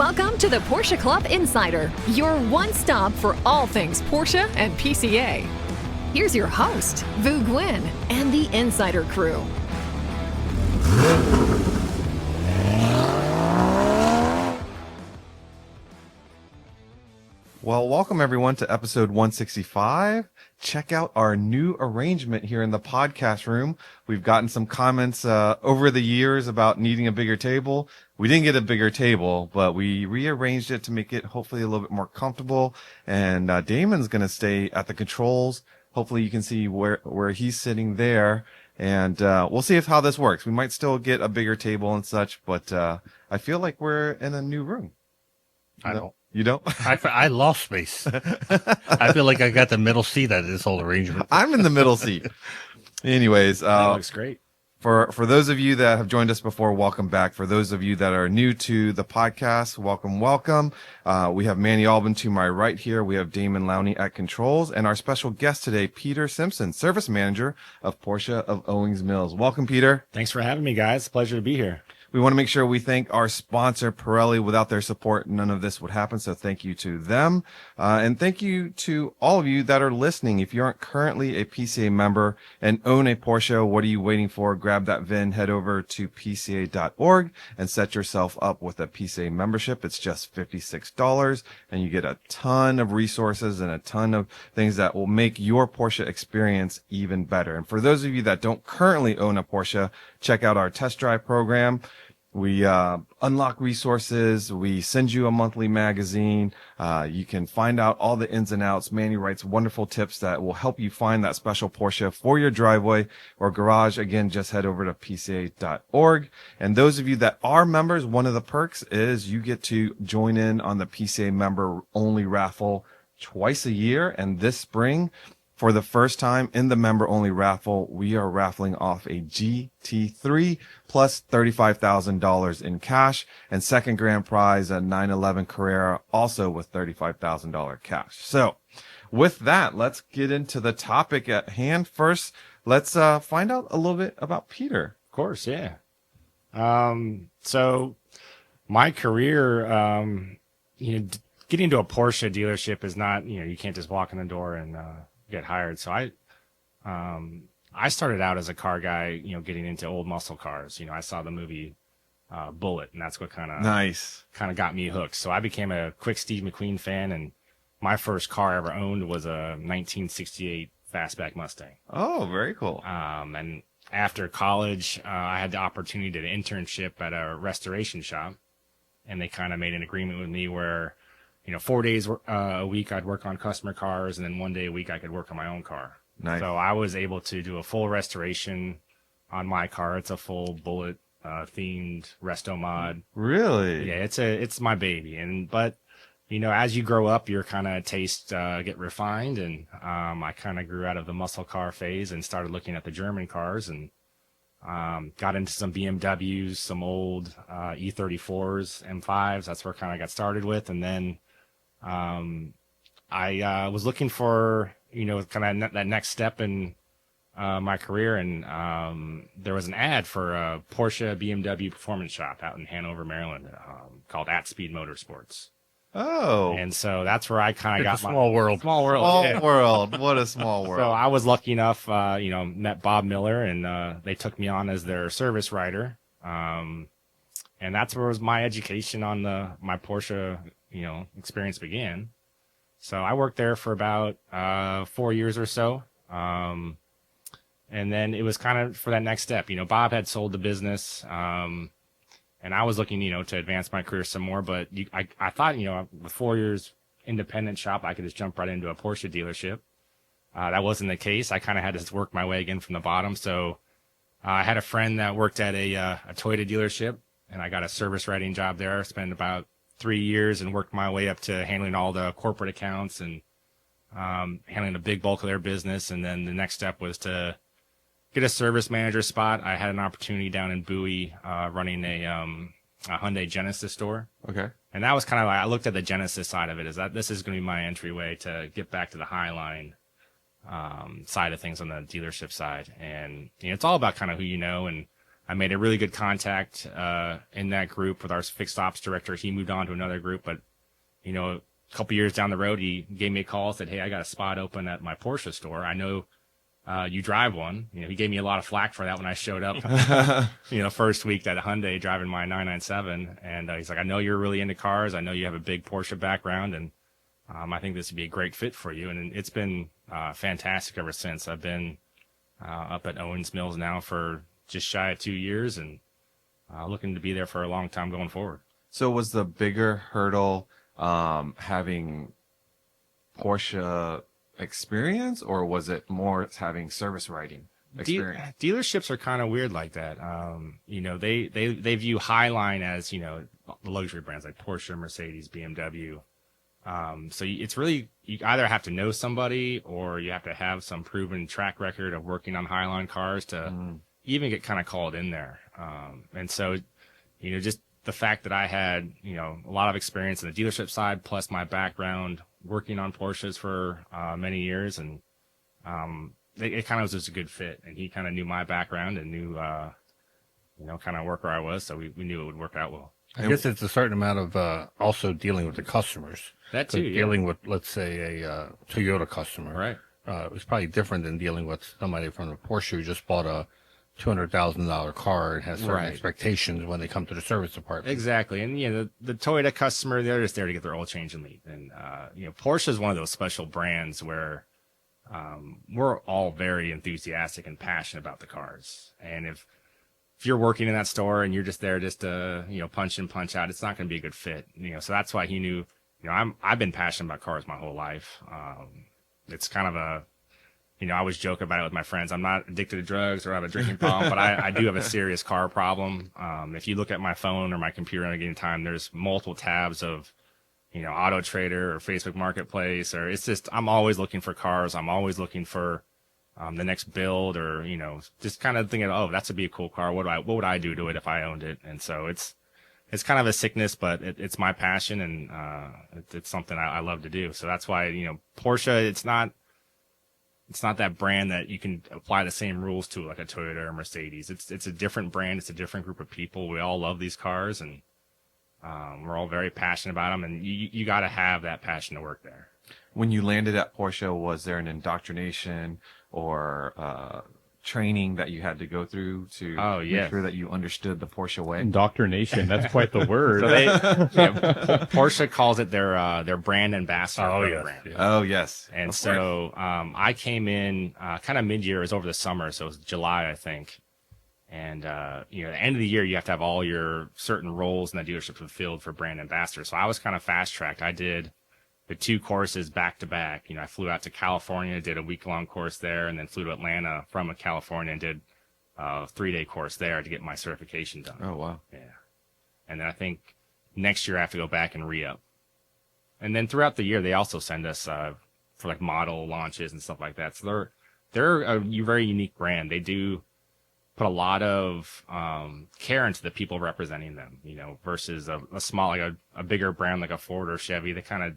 Welcome to the Porsche Club Insider, your one stop for all things Porsche and PCA. Here's your host, Vu Nguyen, and the Insider crew. Well, welcome everyone to episode 165. Check out our new arrangement here in the podcast room. We've gotten some comments over the years about needing a bigger table. We didn't get a bigger table, but we rearranged it to make it hopefully a little bit more comfortable. And Damon's going to stay at the controls. Hopefully you can see where he's sitting there. And we'll see how this works. We might still get a bigger table and such, but I feel like we're in a new room. I don't. You don't? I lost space. I feel like I got the middle seat out of this whole arrangement. I'm in the middle seat. Anyways, that looks great. For those of you that have joined us before, welcome back. For those of you that are new to the podcast, welcome. We have Manny Albin to my right here. We have Damon Lowney at controls, and our special guest today, Peter Simpson, service manager of Porsche of Owings Mills. Welcome, Peter. Thanks for having me, guys. Pleasure to be here. We want to make sure we thank our sponsor, Pirelli. Without their support, none of this would happen. So thank you to them. And thank you to all of you that are listening. If you aren't currently a PCA member and own a Porsche, what are you waiting for? Grab that VIN, head over to PCA.org and set yourself up with a PCA membership. It's just $56 and you get a ton of resources and a ton of things that will make your Porsche experience even better. And for those of you that don't currently own a Porsche, check out our test drive program. We unlock resources. We send you a monthly magazine. You can find out all the ins and outs. Manny writes wonderful tips that will help you find that special Porsche for your driveway or garage. Again, just head over to PCA.org. And those of you that are members, one of the perks is you get to join in on the PCA member only raffle twice a year. And this spring, for the first time in the member-only raffle, we are raffling off a GT3 plus $35,000 in cash, and second grand prize, a 911 Carrera, also with $35,000 cash. So with that, let's get into the topic at hand. First, let's find out a little bit about Peter. Of course, yeah. So my career, getting into a Porsche dealership is not, you can't just walk in the door and get hired. So I started out as a car guy, getting into old muscle cars. I saw the movie Bullet, and that's what kind of got me hooked. So I became a quick Steve McQueen fan, and my first car I ever owned was a 1968 fastback Mustang. Oh, very cool. And after college, I had the opportunity to internship at a restoration shop, and they kind of made an agreement with me where 4 days a week I'd work on customer cars, and then 1 day a week I could work on my own car. Nice. So I was able to do a full restoration on my car. It's a full Bullet themed resto mod. Really? Yeah, it's my baby. But as you grow up, your kind of tastes get refined, and I kind of grew out of the muscle car phase and started looking at the German cars, and got into some BMWs, some old E34s, M5s. That's where kind of got started with, and then I was looking for, kind of that next step in my career, and there was an ad for a Porsche BMW performance shop out in Hanover, Maryland, called At Speed Motorsports. Oh. And so that's where I kind of got my small world. Small world. Small Yeah. world. What a small world. So I was lucky enough, met Bob Miller, and they took me on as their service writer. And that's where was my education on my Porsche, experience began. So I worked there for about 4 years or so. And then it was kind of for that next step. Bob had sold the business, and I was looking, to advance my career some more. But I thought, with 4 years independent shop, I could just jump right into a Porsche dealership. That wasn't the case. I kind of had to work my way again from the bottom. So I had a friend that worked at a Toyota dealership, and I got a service writing job there. Spent about 3 years and worked my way up to handling all the corporate accounts and handling a big bulk of their business. And then the next step was to get a service manager spot. I had an opportunity down in Bowie running a Hyundai Genesis store. Okay. And that was kind of like, I looked at the Genesis side of it, is that this is going to be my entryway to get back to the Highline side of things on the dealership side. And it's all about kind of who you know. And I made a really good contact in that group with our fixed ops director. He moved on to another group, but a couple years down the road, he gave me a call, said, "Hey, I got a spot open at my Porsche store. I know you drive one." He gave me a lot of flack for that when I showed up, first week at Hyundai driving my 997. And he's like, "I know you're really into cars. I know you have a big Porsche background, and I think this would be a great fit for you." And it's been fantastic ever since. I've been up at Owings Mills now for just shy of 2 years, and looking to be there for a long time going forward. So was the bigger hurdle having Porsche experience, or was it more having service writing experience? Dealerships are kind of weird like that. They view Highline as, the luxury brands like Porsche, Mercedes, BMW. So it's really, you either have to know somebody or you have to have some proven track record of working on Highline cars to even get kind of called in there. And so, just the fact that I had, a lot of experience in the dealership side, plus my background working on Porsches for many years, and it kind of was just a good fit. And he kind of knew my background and knew, kind of work where I was, so we knew it would work out well. I guess it's a certain amount of also dealing with the customers. That too, yeah. Dealing with, let's say, a Toyota customer. Right. It was probably different than dealing with somebody from a Porsche who just bought a $200,000 car and has certain expectations when they come to the service department. Exactly. And, the Toyota customer, they're just there to get their oil change and leave. And, Porsche is one of those special brands where we're all very enthusiastic and passionate about the cars. And if you're working in that store and you're just there just to, punch in, punch out, it's not going to be a good fit. So that's why he knew, I've been passionate about cars my whole life. It's kind of I always joke about it with my friends. I'm not addicted to drugs or have a drinking problem, but I do have a serious car problem. If you look at my phone or my computer at any given time, there's multiple tabs of, Auto Trader or Facebook Marketplace, or it's just, I'm always looking for cars. I'm always looking for the next build, or, just kind of thinking, oh, that's would be a cool car. What would I do to it if I owned it? And so it's kind of a sickness, but it's my passion, and it's something I love to do. So that's why, Porsche, it's not that brand that you can apply the same rules to like a Toyota or Mercedes. It's a different brand. It's a different group of people. We all love these cars, and we're all very passionate about them, and you got to have that passion to work there. When you landed at Porsche, was there an indoctrination or training that you had to go through to make sure that you understood the Porsche way? Indoctrination, that's quite the word. So Porsche calls it their brand ambassador program. Yeah. Oh, yes. And so I came in kind of mid-year. It was over the summer, so it was July, I think. And, at the end of the year, you have to have all your certain roles in the dealership fulfilled for brand ambassador. So I was kind of fast-tracked. I did the 2 courses back-to-back. I flew out to California, did a week-long course there, and then flew to Atlanta from California and did a 3-day course there to get my certification done. Oh, wow. Yeah. And then I think next year I have to go back and re-up. And then throughout the year, they also send us for like model launches and stuff like that. So they're a very unique brand. They do put a lot of care into the people representing them, versus a small, like a bigger brand like a Ford or Chevy. They kind of,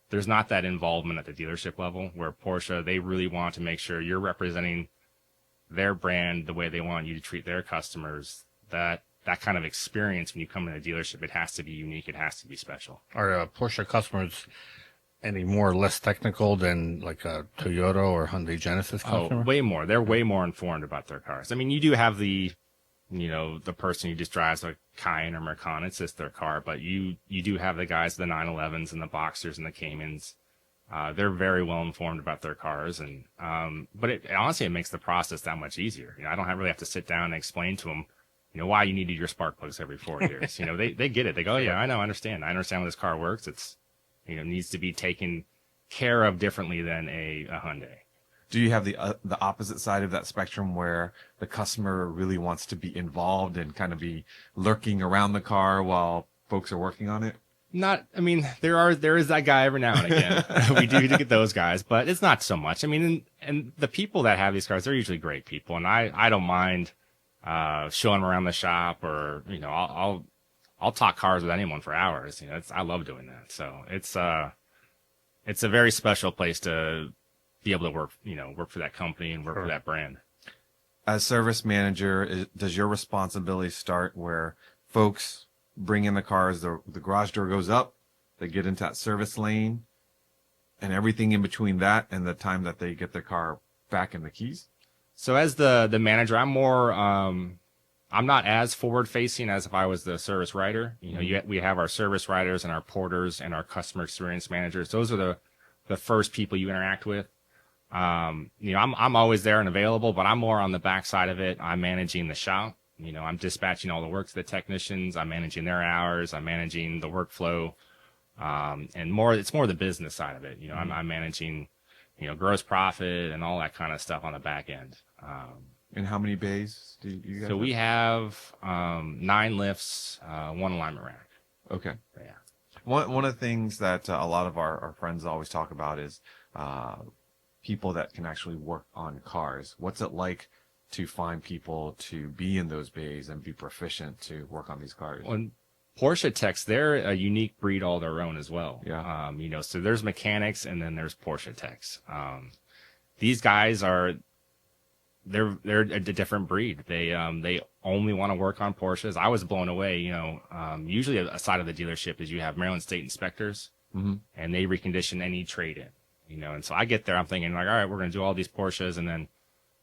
there's not that involvement at the dealership level, where Porsche, they really want to make sure you're representing their brand the way they want you to treat their customers. That kind of experience when you come in a dealership, it has to be unique. It has to be special. Are Porsche customers any more or less technical than like a Toyota or Hyundai Genesis customer? Oh, way more. They're way more informed about their cars. I mean, you do have the person who just drives a Cayenne or Macan. It's just their car. But you do have the guys, the 911s and the Boxers and the Caymans. They're very well informed about their cars. And but honestly, it makes the process that much easier. I don't really have to sit down and explain to them, why you needed your spark plugs every 4 years. They get it. They go, oh, yeah, I know, I understand. I understand how this car works. It's, needs to be taken care of differently than a Hyundai. Do you have the opposite side of that spectrum where the customer really wants to be involved and kind of be lurking around the car while folks are working on it? There is that guy every now and again. We do get those guys, but it's not so much. And the people that have these cars, they're usually great people, and I don't mind showing them around the shop, or I'll talk cars with anyone for hours. I love doing that. So it's a very special place to be able to work for that company and work for that brand. as service manager, does your responsibility start where folks bring in the cars, the garage door goes up, they get into that service lane, and everything in between that and the time that they get their car back in the keys? So as the manager, I'm more, I'm not as forward facing as if I was the service writer. You know, we have our service writers and our porters and our customer experience managers. Those are the first people you interact with. You know, I'm always there and available, but I'm more on the back side of it. I'm managing the shop. You know, I'm dispatching all the work to the technicians. I'm managing their hours. I'm managing the workflow. And it's more the business side of it. You know, I'm managing, you know, gross profit and all that kind of stuff on the back end. And how many bays do you guys So we have 9 lifts, 1 alignment rack. Okay. Yeah. One of the things that a lot of our friends always talk about is people that can actually work on cars. What's it like to find people to be in those bays and be proficient to work on these cars? Well, Porsche techs, they're a unique breed all their own as well. Yeah. You know, so there's mechanics and then there's Porsche techs. These guys they're a different breed. They only want to work on Porsches. I was blown away. You know, usually a side of the dealership is you have Maryland State inspectors, and they recondition any trade-in. You know, and so I get there, I'm thinking like, all right, we're going to do all these Porsches, and then,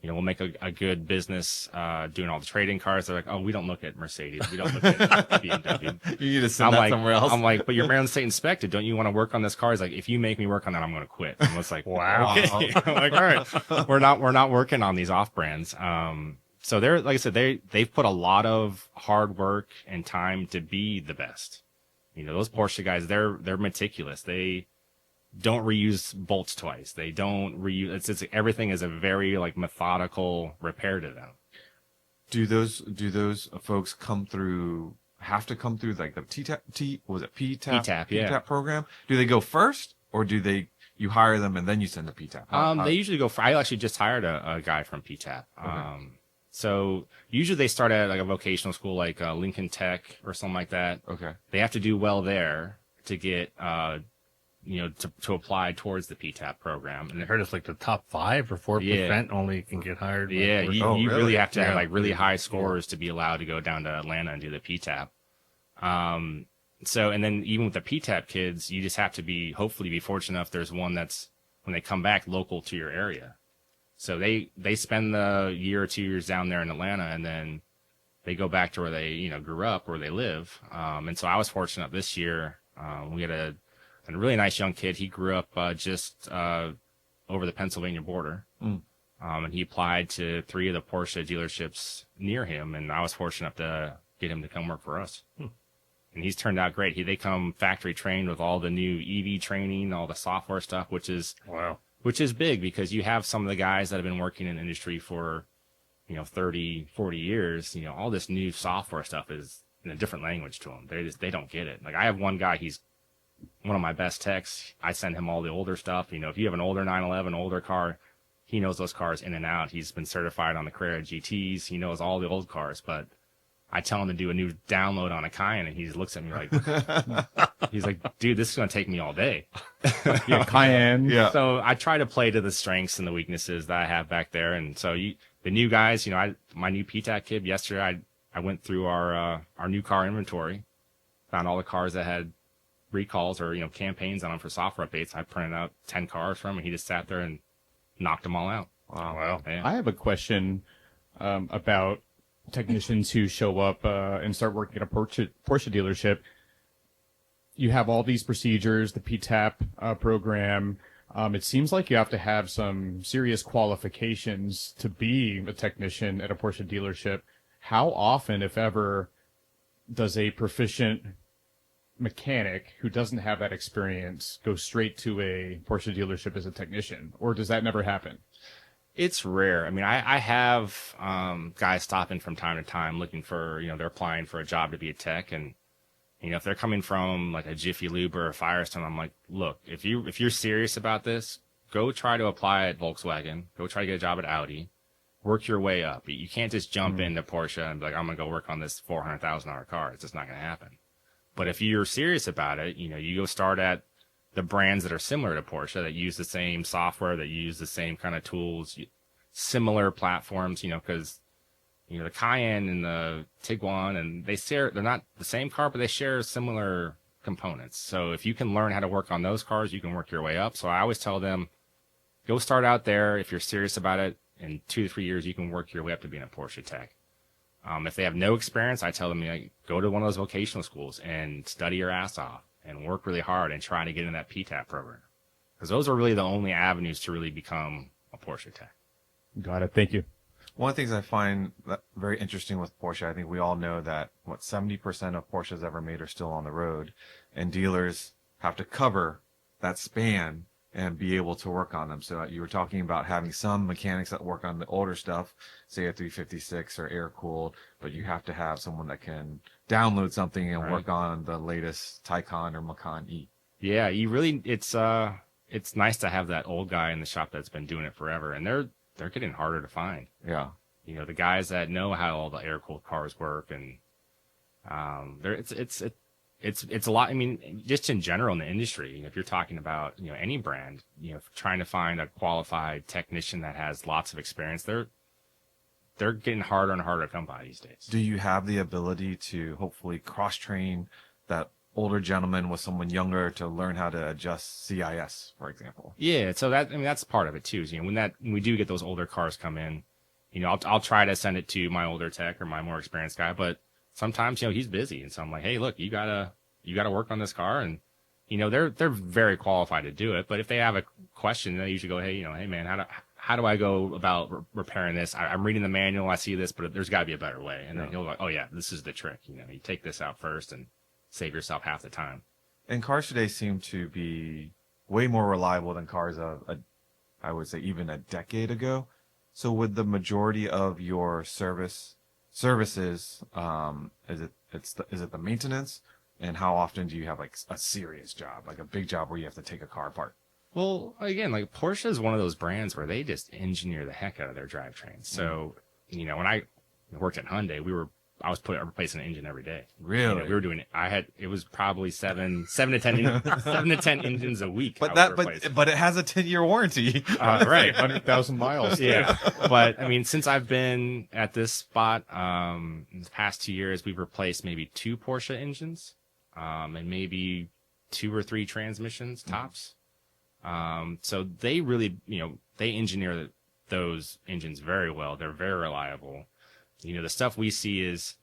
you know, we'll make a good business doing all the trade-in cars. They're like, oh, we don't look at Mercedes, we don't look at BMW. You need to send that somewhere else. I'm like, but you're Maryland State inspected. Don't you want to work on this car? He's like, if you make me work on that, I'm going to quit. I was like, wow. Okay. I'm like, all right, we're not working on these off brands. So they're, like I said, they've put a lot of hard work and time to be the best. You know, those Porsche guys, they're meticulous. They don't reuse bolts twice. They don't reuse. It's everything is a very like methodical repair to them. Do those folks have to come through like the PTAP program? Do they go first, or do you hire them and then you send the PTAP? They usually go. I actually just hired a guy from PTAP. Okay. So usually they start at like a vocational school like Lincoln Tech or something like that. Okay. They have to do well there to get you know, to apply towards the PTAP program. And I heard it's like the top 5 or 4% only can get hired. Yeah, you really have to have like really high scores to be allowed to go down to Atlanta and do the PTAP. So, and then even with the PTAP kids, you just have to hopefully be fortunate enough there's one that's, when they come back, local to your area. So they spend the year or 2 years down there in Atlanta, and then they go back to where they, you know, grew up, where they live. And so I was fortunate this year. We had a really nice young kid. He grew up just over the Pennsylvania border. And he applied to 3 of the Porsche dealerships near him, and I was fortunate enough to get him to come work for us. And he's turned out great. They come factory trained with all the new EV training, all the software stuff, which is big, because you have some of the guys that have been working in the industry for, you know, 30, 40 years. You know, all this new software stuff is in a different language to them. They don't get it. Like, I have one guy, he's one of my best techs. I send him all the older stuff. You know, if you have an older 911, older car, he knows those cars in and out. He's been certified on the Carrera GTs. He knows all the old cars, but I tell him to do a new download on a Cayenne, and he looks at me like, he's like, dude, this is going to take me all day. Yeah, Cayenne. Yeah. So I try to play to the strengths and the weaknesses that I have back there. And so the new guys, you know, my new PTAC kid yesterday, I went through our new car inventory, found all the cars that had recalls or, you know, campaigns on them for software updates. I printed out 10 cars from him, and he just sat there and knocked them all out. Wow. Yeah. I have a question about technicians who show up and start working at a Porsche dealership. You have all these procedures, the PTAP program. It seems like you have to have some serious qualifications to be a technician at a Porsche dealership. How often, if ever, does a proficient mechanic who doesn't have that experience go straight to a Porsche dealership as a technician, or does that never happen? It's rare. I mean, I have guys stopping from time to time looking for, you know, they're applying for a job to be a tech, and, you know, if they're coming from like a Jiffy Lube or a Firestone, I'm like, look, if you're serious about this, go try to apply at Volkswagen, go try to get a job at Audi, work your way up. You can't just jump into Porsche and be like, I'm gonna go work on this $400,000 car. It's just not gonna happen. But if you're serious about it, you know, you go start at the brands that are similar to Porsche, that use the same software, that use the same kind of tools. similar platforms, because the Cayenne and the Tiguan, and they're not the same car, but they share similar components. So if you can learn how to work on those cars, you can work your way up. So I always tell them, go start out there. If you're serious about it, in 2 to 3 years, you can work your way up to being a Porsche tech. If they have no experience, I tell them, go to one of those vocational schools and study your ass off and work really hard and try to get in that PTAP program. Because those are really the only avenues to really become a Porsche tech. Got it. Thank you. One of the things I find very interesting with Porsche, I think we all know that 70% of Porsches ever made are still on the road, and dealers have to cover that span and be able to work on them. So you were talking about having some mechanics that work on the older stuff, say a 356 or air cooled, but you have to have someone that can download something and work on the latest Taycan or Macan E. Yeah, it's nice to have that old guy in the shop that's been doing it forever, and they're getting harder to find. Yeah. The guys that know how all the air cooled cars work, and it's a lot. I mean, just in general in the industry, if you're talking about, any brand, trying to find a qualified technician that has lots of experience, they're getting harder and harder to come by these days. Do you have the ability to hopefully cross train that older gentleman with someone younger to learn how to adjust CIS, for example? Yeah. So that's part of it too. When we do get those older cars come in, I'll try to send it to my older tech or my more experienced guy, but sometimes, he's busy. And so I'm like, hey, look, you gotta work on this car. And, they're very qualified to do it. But if they have a question, they usually go, hey man, how do I go about repairing this? I'm reading the manual. I see this, but there's gotta be a better way. And then he'll go, oh yeah, this is the trick. You take this out first and save yourself half the time. And cars today seem to be way more reliable than cars I would say even a decade ago. So would the majority of your services, is it the maintenance? And how often do you have like a serious job, like a big job where you have to take a car apart? Well, again, like Porsche is one of those brands where they just engineer the heck out of their drivetrains. So, when I worked at Hyundai, I was replacing an engine every day. Really? We were doing it. It was probably 7 to 10 engines a week. But it has a 10-year warranty. Right. 100,000 miles. Yeah. But since I've been at this spot, in the past 2 years, we've replaced maybe 2 Porsche engines, and maybe 2 or 3 transmissions tops. So they really, they engineer those engines very well. They're very reliable. The stuff we see is,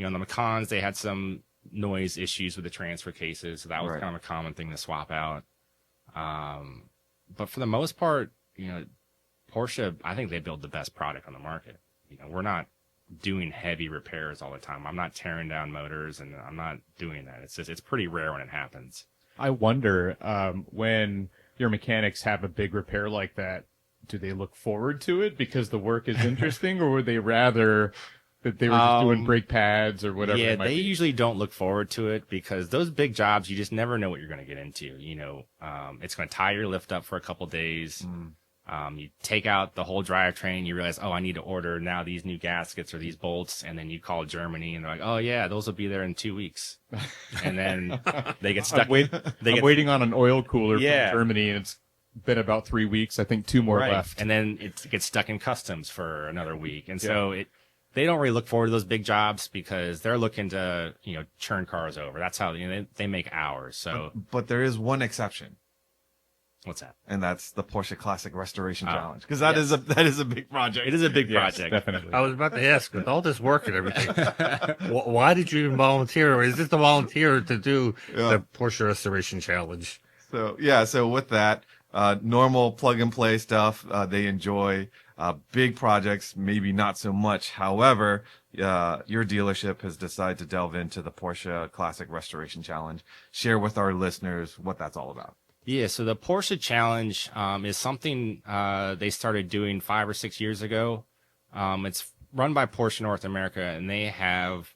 on the Macans, they had some noise issues with the transfer cases. So that was kind of a common thing to swap out. But for the most part, Porsche, I think they build the best product on the market. We're not doing heavy repairs all the time. I'm not tearing down motors, and I'm not doing that. It's pretty rare when it happens. I wonder, when your mechanics have a big repair like that, do they look forward to it because the work is interesting, or would they rather that they were just doing brake pads or whatever? Yeah, it might they be? usually don't look forward to it because those big jobs, you just never know what you're going to get into. It's going to tie your lift up for a couple days. You take out the whole drivetrain, you realize, I need to order now these new gaskets or these bolts, and then you call Germany and they're like, oh yeah, those will be there in 2 weeks. And then they get stuck. I'm waiting on an oil cooler from Germany, and it's been about 3 weeks. I think 2 more left. And then it gets stuck in customs for another week. And so they don't really look forward to those big jobs because they're looking to, churn cars over. That's how they make hours. So, but there is one exception. What's that? And that's the Porsche Classic Restoration Challenge, because that is a big project. It is a big project. Definitely. I was about to ask, with all this work and everything, why did you even volunteer? Or is this a volunteer to do the Porsche Restoration Challenge? So with that, normal plug and play stuff, they enjoy. Big projects, maybe not so much. However, your dealership has decided to delve into the Porsche Classic Restoration Challenge. Share with our listeners what that's all about. Yeah, so the Porsche Challenge is something they started doing 5 or 6 years ago. It's run by Porsche North America, and they have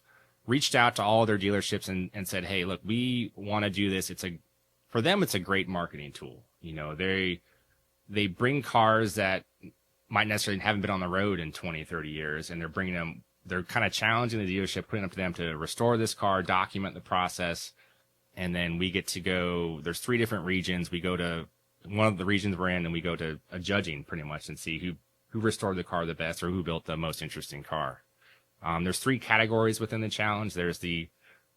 reached out to all their dealerships and said, hey, look, we want to do this. For them, it's a great marketing tool. They bring cars that might necessarily haven't been on the road in 20, 30 years, and they're kind of challenging the dealership, putting up to them to restore this car, document the process. And then we get to go, there's 3 different regions. We go to one of the regions we're in, and we go to a judging pretty much and see who restored the car the best or who built the most interesting car. There's 3 categories within the challenge. There's the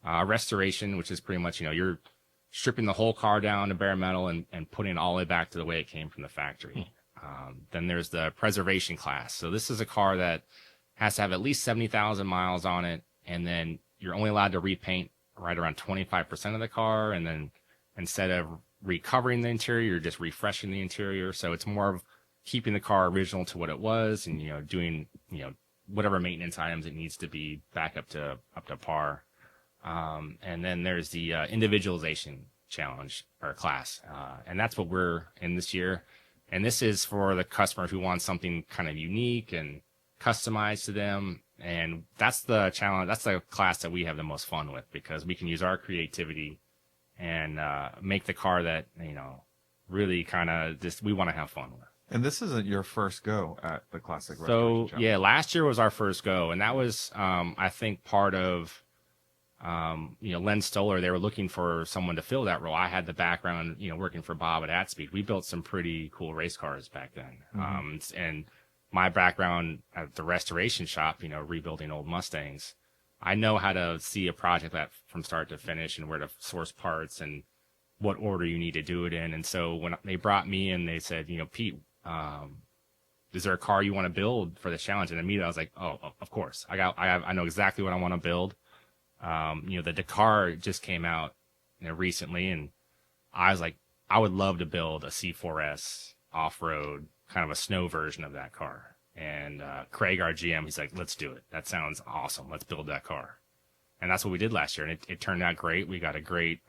restoration, which is pretty much, you're stripping the whole car down to bare metal and putting it all the way back to the way it came from the factory. Then there's the preservation class. So this is a car that has to have at least 70,000 miles on it, and then you're only allowed to repaint right around 25% of the car, and then instead of recovering the interior, you're just refreshing the interior. So it's more of keeping the car original to what it was, and doing whatever maintenance items it needs to be back up to par. And then there's the individualization challenge or class, and that's what we're in this year. And this is for the customer who wants something kind of unique and customized to them. And that's the challenge. That's the class that we have the most fun with, because we can use our creativity and make the car that, really kind of just we want to have fun with. And this isn't your first go at the Classic Restoration Challenge. Yeah, last year was our first go, and that was, I think, part of, Len Stoller. They were looking for someone to fill that role. I had the background, working for Bob at AtSpeed. We built some pretty cool race cars back then. And my background at the restoration shop, rebuilding old Mustangs, I know how to see a project that from start to finish and where to source parts and what order you need to do it in. And so when they brought me in, they said, Pete, is there a car you want to build for the challenge? And immediately I was like, oh, of course. I know exactly what I want to build. The Dakar just came out recently, and I was like, I would love to build a C4S off-road, kind of a snow version of that car. And Craig, our GM, he's like, let's do it. That sounds awesome. Let's build that car. And that's what we did last year, and it turned out great. We got a great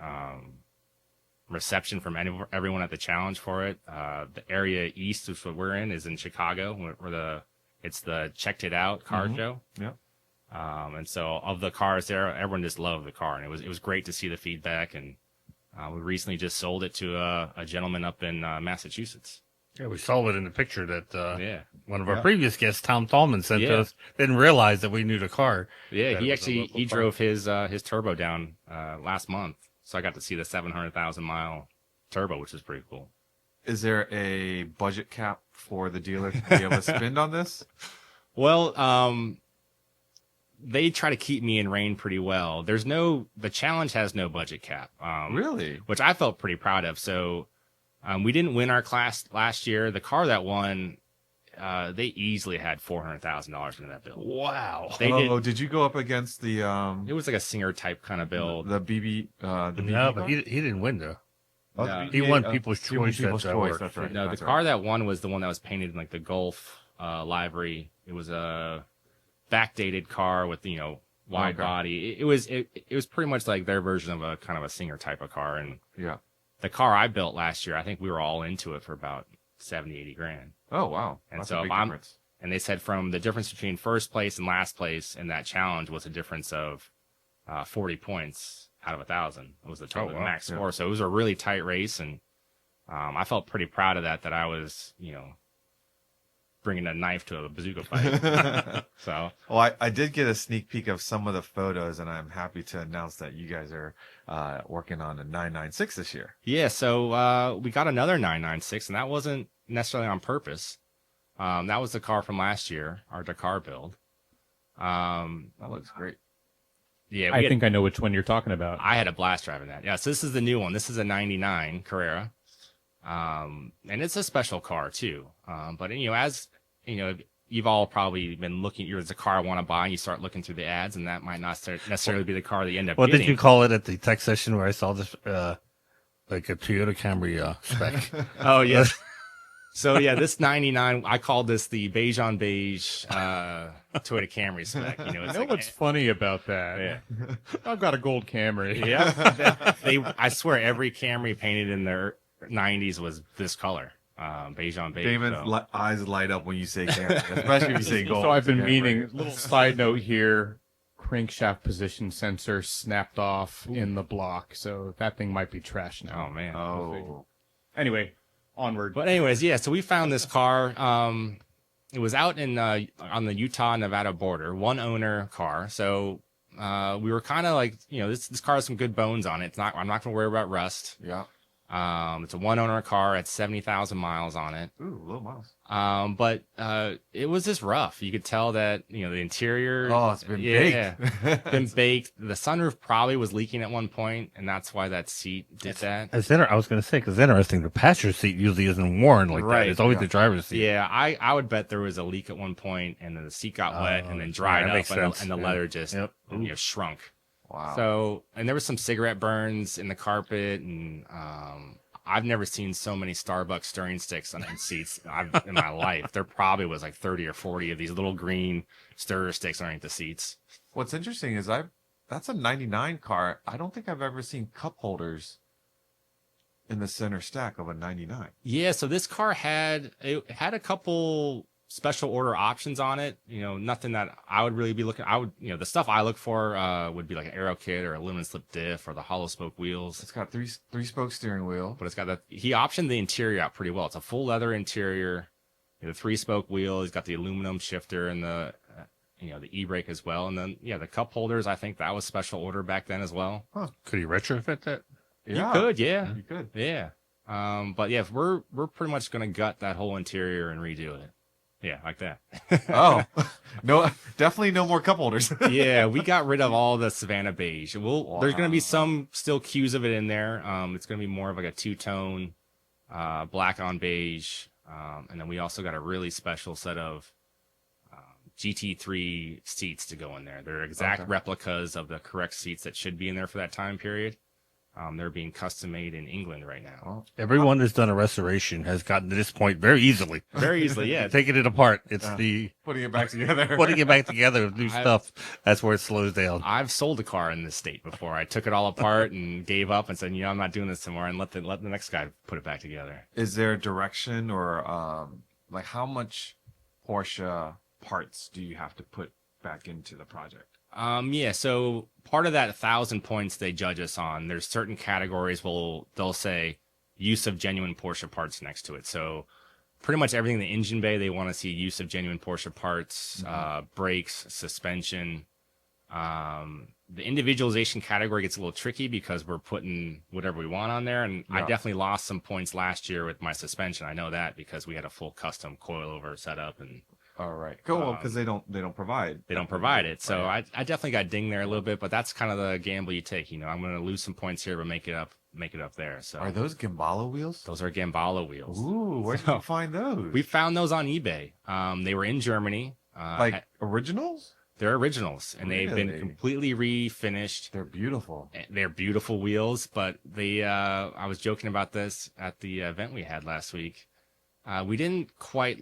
reception from everyone at the challenge for it. The area east, which is what we're in, is in Chicago, where it's the Checked It Out car show. Yeah. And so of the cars there, everyone just loved the car, and it was great to see the feedback. And we recently just sold it to a gentleman up in Massachusetts. Yeah, we saw it in the picture that one of our Yeah. previous guests, Tom Tallman, sent to us. Didn't realize that we knew the car. Yeah, he drove his turbo down last month, so I got to see the 700,000 mile turbo, which is pretty cool. Is there a budget cap for the dealer to be able to spend on this? Well, they try to keep me in rein pretty well. The challenge has no budget cap. Really? Which I felt pretty proud of. So, we didn't win our class last year. The car that won, they easily had $400,000 into that build. Wow. Did you go up against the It was like a Singer type kind of build. the BB the BB No, car? but he didn't win, though. Oh, No. He won People's Choice. People's That's Choice. how it That's right. No, That's the right. car that won was the one that was painted in like the Gulf livery. It was a backdated car with wide Okay. body. It was pretty much like their version of a kind of a Singer type of car. And Yeah. the car I built last year, I think we were all into it for about 70-80 grand. Oh wow. And That's so a if big I'm difference. and they said from the difference between first place and last place in that challenge was a difference of 40 points out of 1,000. It was the total max Yeah. score. So it was a really tight race, and I felt pretty proud of that I was, bringing a knife to a bazooka fight. So, Well, I did get a sneak peek of some of the photos, and I'm happy to announce that you guys are working on a 996 this year. yeah, so we got another 996, and that wasn't necessarily on purpose. That was the car from last year, our Dakar build. That looks great. Yeah, I think I know which one you're talking about. I had a blast driving that. Yeah, so this is the new one. This is a 99 Carrera. And it's a special car too. But as you've all probably been looking, there's a car I want to buy, and you start looking through the ads, and that might not necessarily be the car that you end up What getting. did you call it at the tech session where I saw this, like a Toyota Camry spec? Oh, yeah. So, yeah, this 99, I called this the beige on beige Toyota Camry spec. It's You know like, what's funny about that? Yeah. I've got a gold Camry. Yeah. I swear every Camry painted in their 90s was this color, beige on beige. Damon's so. eyes light up when you say Camry, especially if you say gold. So I've been Camry. meaning, little side note here, crankshaft position sensor snapped off in the block, so that thing might be trash now. Oh, man. Oh. Anyway, onward. But anyways, yeah, so we found this car. It was out in on the Utah-Nevada border, one owner car. So we were kind of like, this car has some good bones on it. I'm not going to worry about rust. Yeah. It's a one-owner car at 70,000 miles on it. Ooh, low miles. But it was just rough. You could tell that, the interior. Oh, it's been baked. Been baked. The sunroof probably was leaking at one point, and that's why that seat did that. I was going to say, because it's interesting, the passenger seat usually isn't worn like Right, that. It's always the driver's seat. Yeah, I would bet there was a leak at one point, and then the seat got wet and then dried that up, makes sense. and the leather just Yep. shrunk. Wow. So, and there was some cigarette burns in the carpet, and I've never seen so many Starbucks stirring sticks on seats in my life. There probably was like 30 or 40 of these little green stirrer sticks underneath the seats. What's interesting is that's a 99 car. I don't think I've ever seen cup holders in the center stack of a 99. Yeah, so this car had a couple special order options on it. Nothing that I would really be looking. The stuff I look for would be like an aero kit or aluminum slip diff or the hollow spoke wheels. It's got three spoke steering wheel, But it's got he optioned the interior out pretty well. It's a full leather interior, the 3-spoke wheel. He's got the aluminum shifter and the the e-brake as well. And then the cup holders. I think that was special order back then as well. Could you retrofit that? You could, yeah. You could. Yeah. But yeah, we're pretty much gonna gut that whole interior and redo it. Yeah, like that. Oh, no, definitely no more cup holders. Yeah, we got rid of all the Savannah beige. There's going to be some still cues of it in there. It's going to be more of like a two-tone black on beige. And then we also got a really special set of GT3 seats to go in there. They're exact replicas of the correct seats that should be in there for that time period. They're being custom made in England right now. Everyone that's done a restoration has gotten to this point very easily. Very easily, yeah. Taking it apart. It's the Putting it back together. putting it back together with new stuff. That's where it slows down. I've sold a car in this state before. I took it all apart and gave up and said, I'm not doing this anymore, and let the next guy put it back together. Is there a direction or like how much Porsche parts do you have to put back into the project? Yeah, so part of that 1,000 points they judge us on, there's certain categories they'll say use of genuine Porsche parts next to it. So pretty much everything in the engine bay, they want to see use of genuine Porsche parts, brakes, suspension. The individualization category gets a little tricky because we're putting whatever we want on there. And I definitely lost some points last year with my suspension. I know that because we had a full custom coilover setup and All right. Cool. Because they don't provide. They don't provide it. So I definitely got dinged there a little bit, but that's kind of the gamble you take. I'm going to lose some points here, but make it up there. So Are those Gambalo wheels? those are Gambalo wheels. Ooh, where did you find those? We found those on eBay. They were in Germany. like originals? They're originals, and they've been Really? completely refinished. They're beautiful. They're beautiful wheels, but I was joking about this at the event we had last week. We didn't quite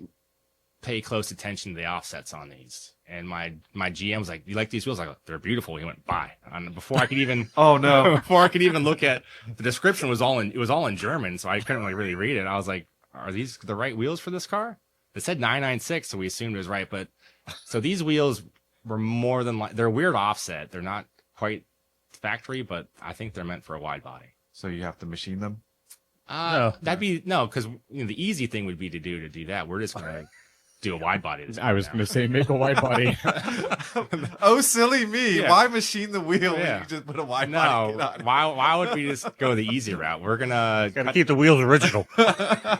pay close attention to the offsets on these. And my GM was like, "You like these wheels?" I go, "They're beautiful." He went, "Buy." And before I could even Oh no. before I could even look at the description was all in German, so I couldn't really read it. I was like, "Are these the right wheels for this car?" It said 996, so we assumed it was right. But so these wheels were more than they're weird offset. They're not quite factory, but I think they're meant for a wide body. So you have to machine them? That'd be no, because the easy thing would be to do that. We're just gonna do a wide body. I was going to say make a wide body. Oh, silly me. Yeah. Why machine the wheel when Yeah. you just put a wide No, body kit on? why would we just go the easy route? We're gonna Gotta keep the wheels original.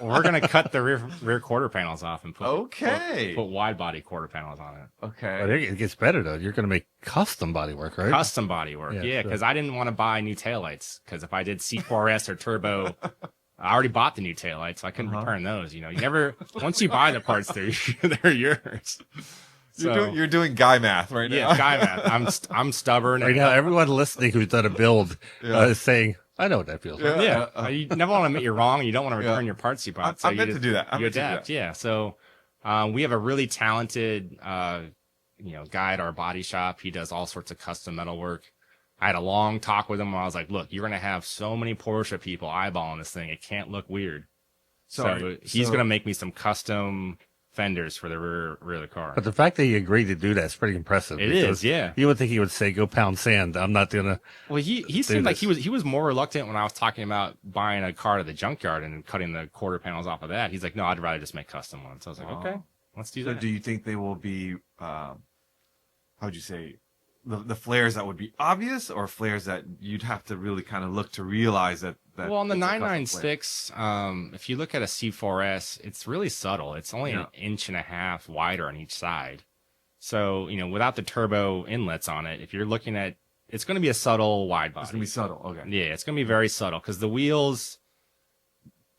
we're gonna cut the rear quarter panels off and Okay. put wide body quarter panels on it. But Okay. it gets better though. You're gonna make custom body work, right? Custom body work, Yeah, yeah. sure. Because I didn't want to buy new taillights. Because if I did C4S or turbo, I already bought the new taillights, so I couldn't return those. You never once you buy the parts, they're yours. You're doing guy math right Yeah, now. guy math. I'm stubborn. Right now, everyone listening who's done a build is saying, "I know what that feels like." Yeah, you never want to admit you're wrong. You don't want to return your parts you bought. So I meant to do that. I You meant to do adapt, that. yeah. So we have a really talented, guy at our body shop. He does all sorts of custom metal work. I had a long talk with him. Where I was like, "Look, you're gonna have so many Porsche people eyeballing this thing. It can't look weird." So he's gonna make me some custom fenders for the rear of the car. But the fact that he agreed to do that is pretty impressive. It because is, yeah. You would think he would say, "Go pound sand." I'm not gonna. Well, he seemed like this. he was more reluctant when I was talking about buying a car at the junkyard and cutting the quarter panels off of that. He's like, "No, I'd rather just make custom ones." So I was like, "Okay, let's do So that." do you think they will be, how'd you say, the flares that would be obvious, or flares that you'd have to really kind of look to realize that. Well, on the it's a custom flare? 996, if you look at a C4S, it's really subtle. It's only an inch and a half wider on each side. So, without the turbo inlets on it, if you're looking at, it's going to be a subtle wide body. It's going to be subtle. Okay. Yeah, it's going to be very subtle because the wheels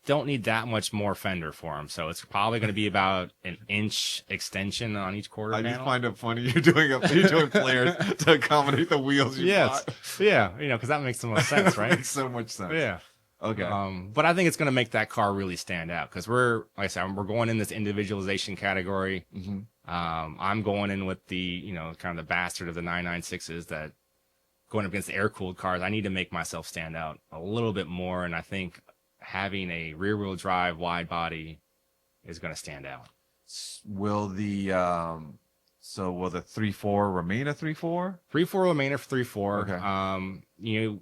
don't need that much more fender for them. So it's probably going to be about an inch extension on each quarter I panel. just find it funny you're doing flares to accommodate the wheels you bought. Yeah, because that makes the most sense, right? Makes so much sense. Yeah. Okay. But I think it's going to make that car really stand out because like I said, we're going in this individualization category. Mm-hmm. I'm going in with the, kind of the bastard of the 996s that going up against the air-cooled cars. I need to make myself stand out a little bit more, and I think having a rear-wheel drive wide body is going to stand out. Will the 3.4 remain a 3.4? 3.4 will remain a 3.4. Okay.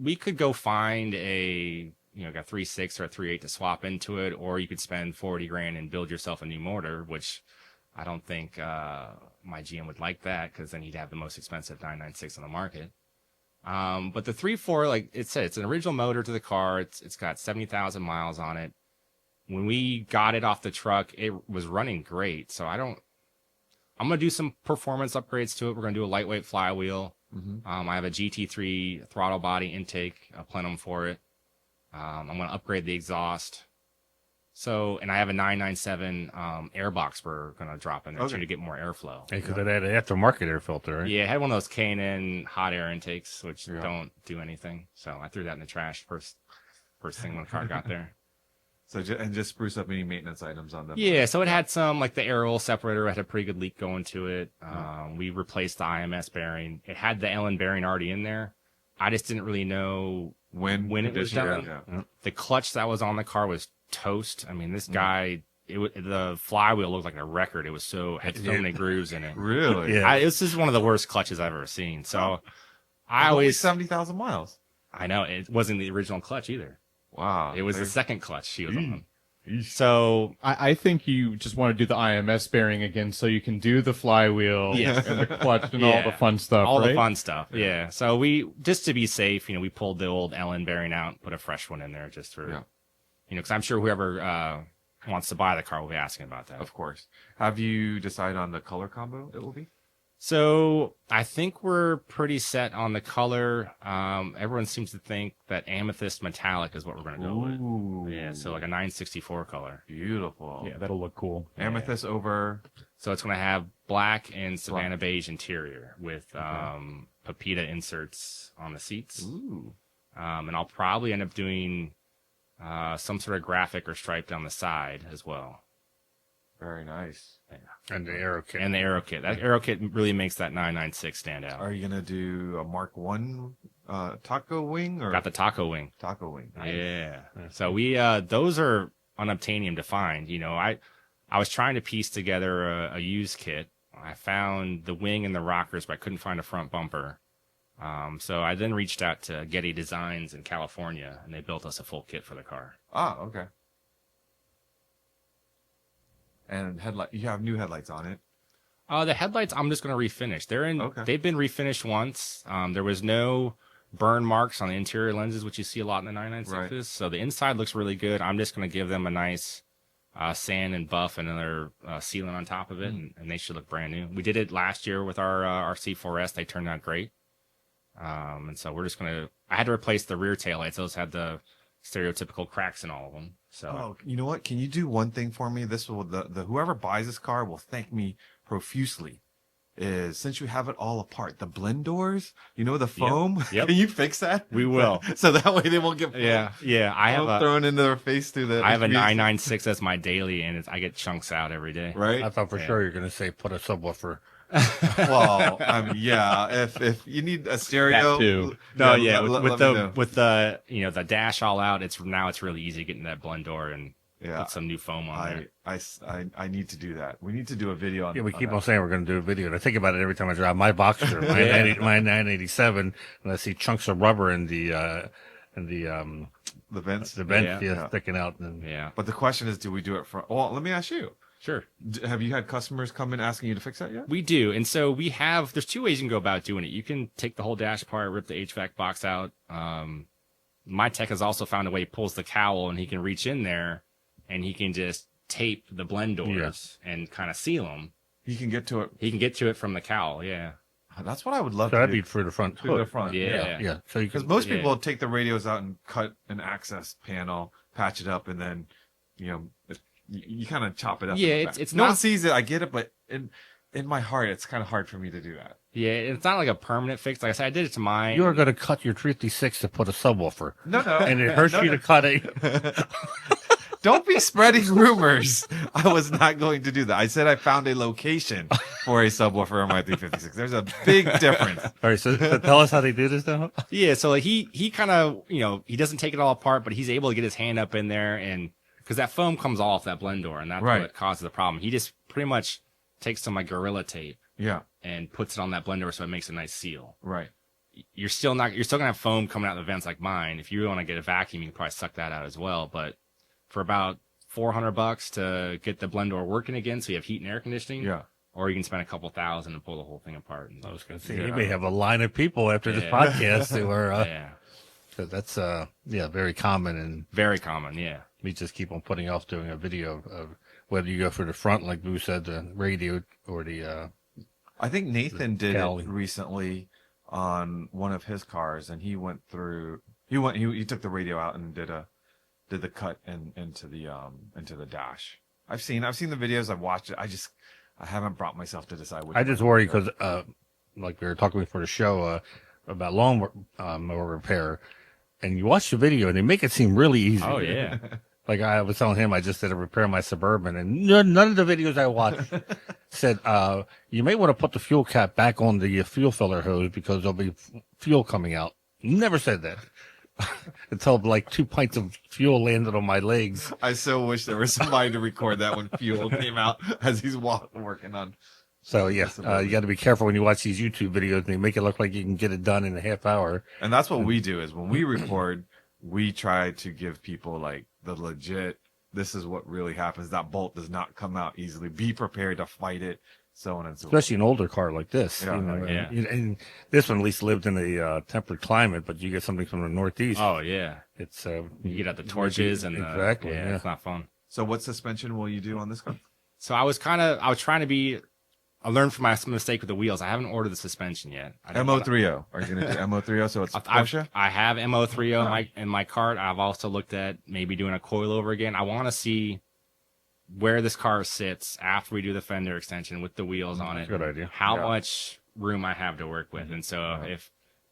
We could go find a 3.6 or a 3.8 to swap into it, or you could spend $40,000 and build yourself a new motor, which I don't think my GM would like that because then he'd have the most expensive 996 on the market. But the 3.4, like it said, it's an original motor to the car. It's got 70,000 miles on it. When we got it off the truck, it was running great. So I'm going to do some performance upgrades to it. We're going to do a lightweight flywheel. Mm-hmm. I have a GT3 throttle body intake, a plenum for it. I'm going to upgrade the exhaust. And I have a 997 airbox we're going to drop in there too to get more airflow. Because it had an aftermarket air filter, right? Yeah, it had one of those K&N hot air intakes, which don't do anything. So I threw that in the trash first thing when the car got there. So just spruce up any maintenance items on them. Yeah, so it had some, like the air oil separator had a pretty good leak going to it. We replaced the IMS bearing. It had the Allen bearing already in there. I just didn't really know when it was done. Yeah. The clutch that was on the car was toast. I mean, this guy, the flywheel looked like a record. It was had so many grooves in it. Really? Yeah. This is one of the worst clutches I've ever seen. So I Only always 70,000 miles. I know it wasn't the original clutch either. Wow. It was the second clutch she was on. Eesh. So I think you just want to do the IMS bearing again so you can do the flywheel Yes. and the clutch and all the fun stuff, all right? the fun stuff. Yeah. So we, just to be safe, we pulled the old Ellen bearing out, put a fresh one in there just for, because I'm sure whoever wants to buy the car will be asking about that. Of course. Have you decided on the color combo it will be? So I think we're pretty set on the color. Everyone seems to think that amethyst metallic is what we're going to go with. Yeah, so like a 964 color. Beautiful. Yeah, that'll look cool. Amethyst over. So it's going to have black and Savannah beige interior with Pepita inserts on the seats. Ooh. And I'll probably end up doing some sort of graphic or stripe down the side as well. Very nice. And the aero kit. And the aero kit. That aero kit really makes that 996 stand out. Are you going to do a Mark 1 taco wing or Got the taco wing. taco wing? Nice. Yeah. So we those are unobtainium to find. I was trying to piece together a used kit. I found the wing and the rockers, but I couldn't find a front bumper. So I then reached out to Getty Designs in California, and they built us a full kit for the car. Ah, okay. And you have new headlights on it. The headlights, I'm just going to refinish. Okay. They've been refinished once. There was no burn marks on the interior lenses, which you see a lot in the 996s. Right. So the inside looks really good. I'm just going to give them a nice sand and buff and another sealant on top of it, and they should look brand new. We did it last year with our C4S. They turned out great. And so we're just going to... I had to replace the rear taillights. Those had the stereotypical cracks in all of them. So you know what? Can you do one thing for me? This will the whoever buys this car will thank me profusely. Is since you have it all apart, the blend doors, the foam. Yep. Can you fix that? We will. So that way they won't get Yeah. I have thrown into their face through the. I have a 996 as my daily, and I get chunks out every day. Right. I thought for sure you were going to say put a subwoofer. Well, yeah. If you need a stereo, That too. No, let with me know. the dash all out, it's really easy to get in that blend door and put some new foam on there. I need to do that. We need to do a video on. Yeah, we keep that. on saying we're going to do a video. And I think about it every time I drive my Boxster, my 987, and I see chunks of rubber in the The vents. sticking out. And Yeah. But the question is, do we do it from? Well, let me ask you. Sure. Have you had customers come in asking you to fix that yet? We do. And so there's two ways you can go about doing it. You can take the whole dash apart, rip the HVAC box out. My tech has also found a way he pulls the cowl and he can reach in there and he can just tape the blend doors and kind of seal them. You can get to it. He can get to it from the cowl. Yeah. That's what I would love So to that'd do. be for the front Through the hood. front. Yeah. So you Because can, most people take the radios out and cut an access panel, patch it up, and then, you kind of chop it up. Yeah, in the back. it's no one not- sees it. I get it, but in my heart, it's kind of hard for me to do that. Yeah. It's not like a permanent fix. Like I said, I did it to mine. you are going to cut your 356 to put a subwoofer. No. And it hurts you to cut it. Don't be spreading rumors. I was not going to do that. I said I found a location for a subwoofer on my 356. There's a big difference. All right, so tell us how they do this now. Yeah, so like he kind of, he doesn't take it all apart, but he's able to get his hand up in there, and because that foam comes off that blend door, and that's what causes the problem. He just pretty much takes some like Gorilla tape Yeah. and puts it on that blend door so it makes a nice seal. Right. You're still gonna have foam coming out of the vents like mine. If you want to get a vacuum, you can probably suck that out as well. But for about $400 to get the blend door working again, so you have heat and air conditioning. Yeah. Or you can spend a couple $1,000 and pull the whole thing apart. And I was going to say, you may have a line of people after this podcast who are, yeah, so that's, very common. And very common. Yeah. we just keep on putting off doing a video of whether you go for the front, like Boo said, the radio or the, I think Nathan did Cali. it recently on one of his cars, and he went through. He took the radio out and did the cut into the dash. I've seen the videos. I've watched it. I haven't brought myself to decide which. I just worry because, like we were talking before the show, about lawn mower repair, and you watch the video and they make it seem really easy. Oh yeah. Like I was telling him, I just did a repair on my Suburban, and none of the videos I watched said, you may want to put the fuel cap back on the fuel filler hose because there'll be fuel coming out. Never said that. Until like 2 pints of fuel landed on my legs. I so wish there was somebody to record that when fuel came out as he's working on. So yeah, you got to be careful when you watch these YouTube videos. They make it look like you can get it done in a half hour. And that's what we do is when we record, we try to give people like the legit, this is what really happens. That bolt does not come out easily. Be prepared to fight it, so on and so forth. Especially an older car like this. Yeah, you know, yeah. And this one at least lived in a temperate climate, but you get something from the Northeast. Oh yeah. It's You get out the torches and exactly. yeah, it's not fun. So what suspension will you do on this car? So I was trying to be. I learned from my mistake with the wheels. I haven't ordered the suspension yet. MO30. Are you going to do MO30? So it's Porsche? I have MO30 in my cart. I've also looked at maybe doing a coilover again. I want to see where this car sits after we do the fender extension with the wheels on it. Good idea. How much room I have to work with. And so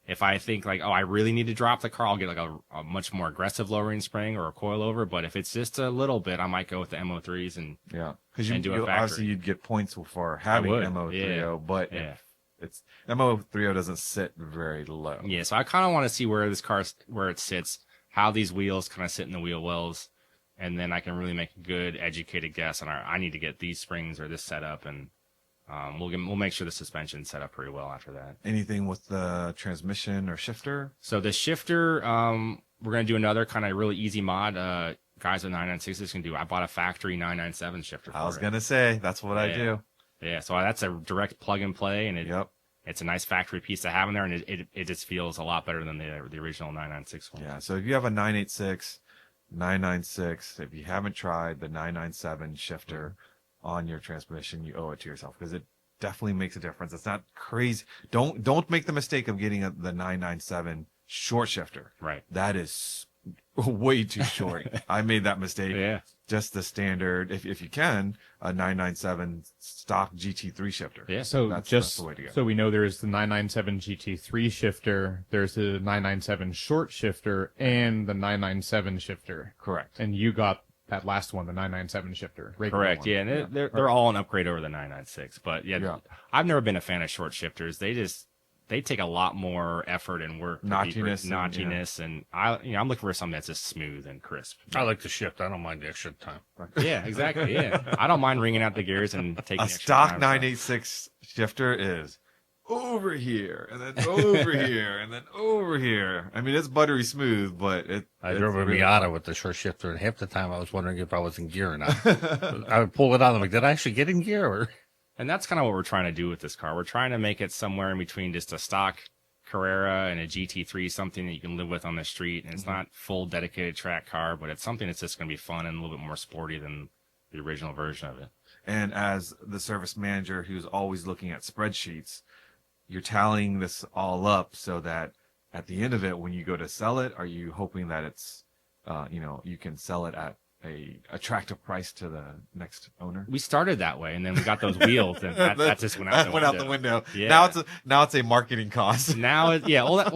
if I think like, I really need to drop the car, I'll get like a much more aggressive lowering spring or a coilover. But if it's just a little bit, I might go with the MO3s and Because and do a factory. obviously you'd get points for having would, MO30, but yeah. it's MO30 doesn't sit very low. Yeah, so I kind of want to see where this car, where it sits, how these wheels kind of sit in the wheel wells, and then I can really make a good, educated guess on I need to get these springs or this setup, and we'll make sure the suspension's set up pretty well after that. Anything with the transmission or shifter? So the shifter, we're going to do another kind of really easy mod. Guys with 996s can do. I bought a factory 997 shifter for I was it. going to say, that's what I do. Yeah, so that's a direct plug and play, and it's a nice factory piece to have in there, and it just feels a lot better than the original 996 one. Yeah, so if you have a 986, 996, if you haven't tried the 997 shifter on your transmission, you owe it to yourself because it definitely makes a difference. It's not crazy. Don't make the mistake of getting the 997 short shifter. Right. That is way too short. I made that mistake. Yeah. Just the standard, if you can, a 997 stock GT3 shifter. Yeah. So that's just the way to go. so we know there's the 997 GT3 shifter, there's the 997 short shifter, and the 997 shifter. Correct. And you got that last one, the 997 shifter. regular Correct. one. Yeah, and they're all an upgrade over the 996. But yeah, I've never been a fan of short shifters. They take a lot more effort and work. Notchiness, and I'm looking for something that's just smooth and crisp. I like to shift. I don't mind the extra time. Yeah, exactly. Yeah, I don't mind wringing out the gears and taking A extra stock time, 986 shifter is over here, and then over here, and then over here. I mean, it's buttery smooth, but I it's drove a really Miata with the short shifter, and half the time I was wondering if I was in gear or not. I would pull it out, and I'm like, did I actually get in gear? Or And that's kind of what we're trying to do with this car. We're trying to make it somewhere in between just a stock Carrera and a GT3, something that you can live with on the street. And it's not full dedicated track car, but it's something that's just going to be fun and a little bit more sporty than the original version of it. And as the service manager who's always looking at spreadsheets, you're tallying this all up so that at the end of it, when you go to sell it, are you hoping that it's, you can sell it at a attractive price to the next owner? We started that way, and then we got those wheels, and that just went out the window. Yeah. Now it's a marketing cost. Well,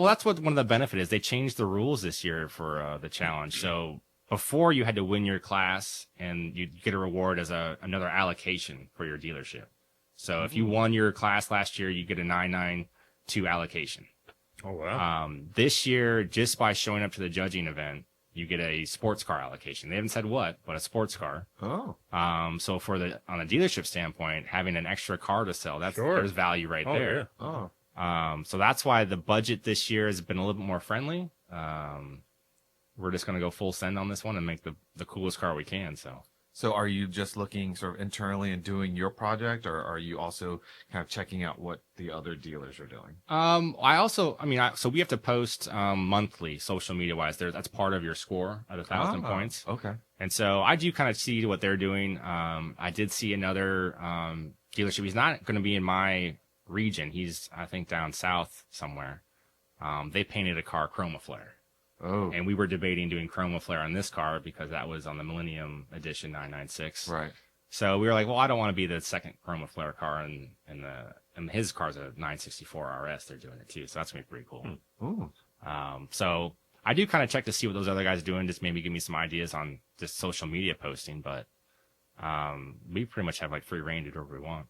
that's what one of the benefits is. They changed the rules this year for the challenge. So before you had to win your class, and you'd get a reward as another allocation for your dealership. So if you won your class last year, you get a 992 allocation. oh wow, This year, just by showing up to the judging event, you get a sports car allocation. They haven't said what, but a sports car. Oh. So on a dealership standpoint, having an extra car to sell, there's value right there. Yeah. Oh. So that's why the budget this year has been a little bit more friendly. We're just going to go full send on this one and make the coolest car we can. So are you just looking sort of internally and doing your project, or are you also kind of checking out what the other dealers are doing? So we have to post monthly social media wise. That's part of your score at 1,000 points. Okay. And so I do kind of see what they're doing. I did see another dealership. He's not going to be in my region. He's, I think, down south somewhere. They painted a car chroma flare. Oh. And we were debating doing chroma flare on this car because that was on the Millennium Edition 996. Right. So we were like, well, I don't want to be the second chroma flare car, and his car's a 964 RS. They're doing it too, so that's gonna be pretty cool. Ooh. So I do kind of check to see what those other guys are doing, just maybe give me some ideas on just social media posting. But we pretty much have like free reign to do whatever we want.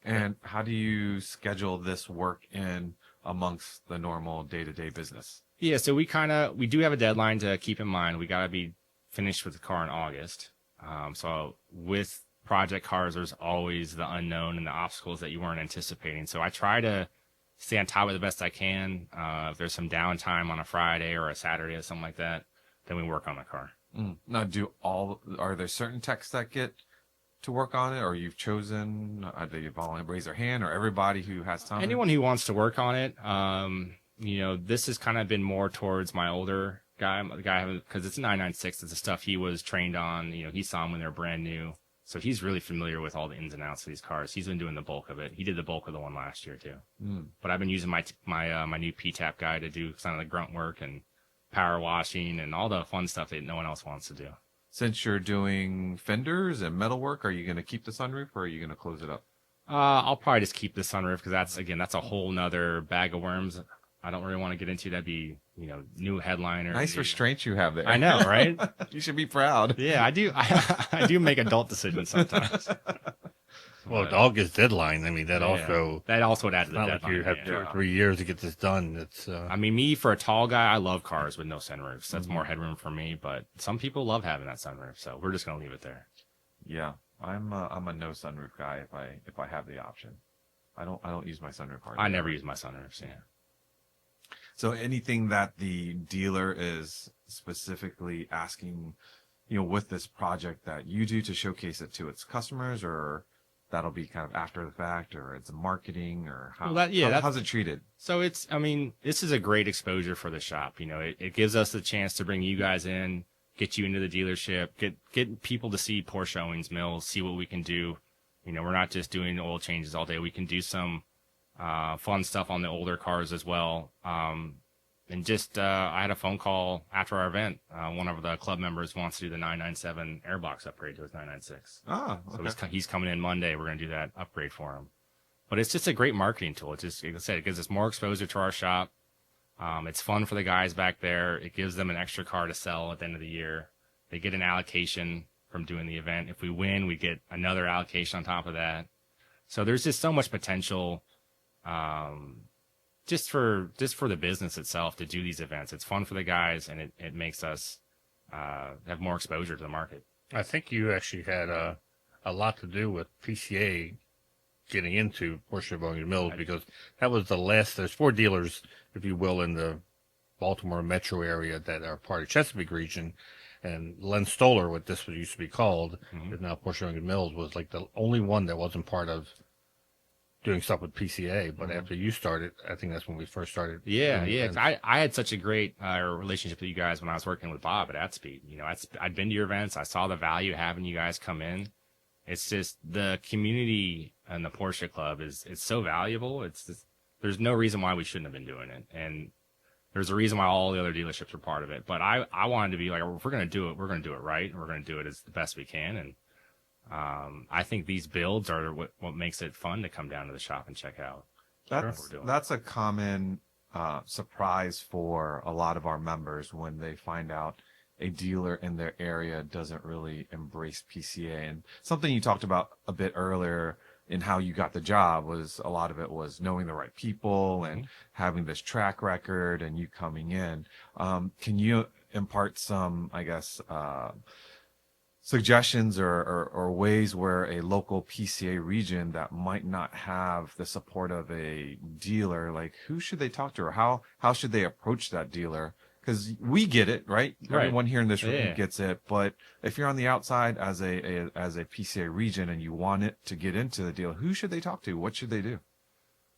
And how do you schedule this work in amongst the normal day-to-day business? Yeah, so we do have a deadline to keep in mind. We got to be finished with the car in August. So with project cars, there's always the unknown and the obstacles that you weren't anticipating. So I try to stay on top of it the best I can. If there's some downtime on a Friday or a Saturday or something like that, then we work on the car. Now, are there certain techs that get to work on it, or you've chosen, do you raise their hand, or everybody who has time? Anyone who wants to work on it. This has kind of been more towards my older guy, because it's a 996. It's the stuff he was trained on. He saw them when they're brand new. So he's really familiar with all the ins and outs of these cars. He's been doing the bulk of it. He did the bulk of the one last year too. But I've been using my new PTAP guy to do some of the grunt work and power washing and all the fun stuff that no one else wants to do. Since you're doing fenders and metalwork, are you going to keep the sunroof, or are you going to close it up? I'll probably just keep the sunroof, because that's a whole nother bag of worms. I don't really want to get into. That'd be, new headliner. Nice restraint you have there. I know, right? You should be proud. Yeah, I do. I do make adult decisions sometimes. well, the August deadline. I mean, that also would add to the not deadline. like you have 2 or 3 years to get this done. It's me, for a tall guy, I love cars with no sunroofs. That's more headroom for me. But some people love having that sunroof, so we're just gonna leave it there. Yeah, I'm a no sunroof guy if I have the option. I don't use my sunroof hardly. I never use my sunroofs. Yeah. So anything that the dealer is specifically asking, with this project that you do to showcase it to its customers, or that'll be kind of after the fact, or it's marketing, or how's it treated? So this is a great exposure for the shop. It gives us the chance to bring you guys in, get you into the dealership, get people to see Porsche Owings Mills, see what we can do. We're not just doing oil changes all day. We can do some fun stuff on the older cars as well. And just, I had a phone call after our event. One of the club members wants to do the 997 airbox upgrade to his 996. Oh, okay. So he's coming in Monday. We're going to do that upgrade for him. But it's just a great marketing tool. It just, like I said, it gives us more exposure to our shop. It's fun for the guys back there. It gives them an extra car to sell at the end of the year. They get an allocation from doing the event. If we win, we get another allocation on top of that. So there's just so much potential. Just for the business itself to do these events. It's fun for the guys, and it makes us have more exposure to the market. I think you actually had a lot to do with PCA getting into Porsche Owings Mills, because that was the last. There's 4 dealers, if you will, in the Baltimore metro area that are part of Chesapeake region. And Len Stoller, what this used to be called, is now Porsche Owings Mills, was like the only one that wasn't part of doing stuff with PCA. But after you started, I think that's when we first started. Yeah, yeah. 'Cause I had such a great relationship with you guys when I was working with Bob at AtSpeed. You know, I'd been to your events. I saw the value having you guys come in. It's just the community and the Porsche Club it's so valuable. It's just, there's no reason why we shouldn't have been doing it. And there's a reason why all the other dealerships are part of it. But I wanted to be like, if we're going to do it, we're going to do it right. And we're going to do it as the best we can. And I think these builds are what makes it fun to come down to the shop and check out. That's a common surprise for a lot of our members when they find out a dealer in their area doesn't really embrace PCA. And something you talked about a bit earlier in how you got the job was a lot of it was knowing the right people and having this track record and you coming in. Can you impart some, I guess, suggestions or ways where a local PCA region that might not have the support of a dealer, like who should they talk to, or how should they approach that dealer? Because we get it, right? Everyone here in this room gets it. But if you're on the outside as a PCA region and you want it to get into the deal, who should they talk to? What should they do?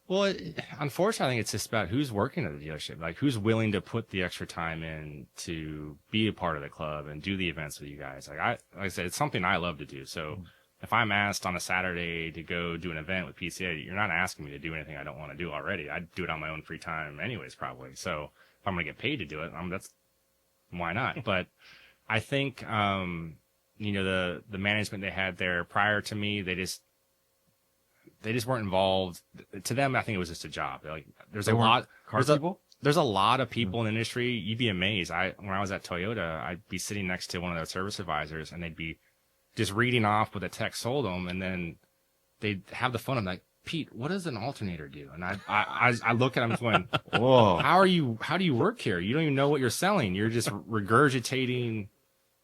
Well, unfortunately, I think it's just about who's working at the dealership, like who's willing to put the extra time in to be a part of the club and do the events with you guys. Like I said, it's something I love to do. So if I'm asked on a Saturday to go do an event with PCA, you're not asking me to do anything I don't want to do already. I'd do it on my own free time anyways, probably. So if I'm going to get paid to do it, that's why not? But I think, you know, the management they had there prior to me, they just weren't involved. To them, I think it was just a job. Like, there's a lot of people in the industry. You'd be amazed. When I was at Toyota, I'd be sitting next to one of their service advisors, and they'd be just reading off what the tech sold them, and then they'd have the phone. I'm like, Pete, what does an alternator do? And I look at him going, whoa, how do you work here? You don't even know what you're selling. You're just regurgitating,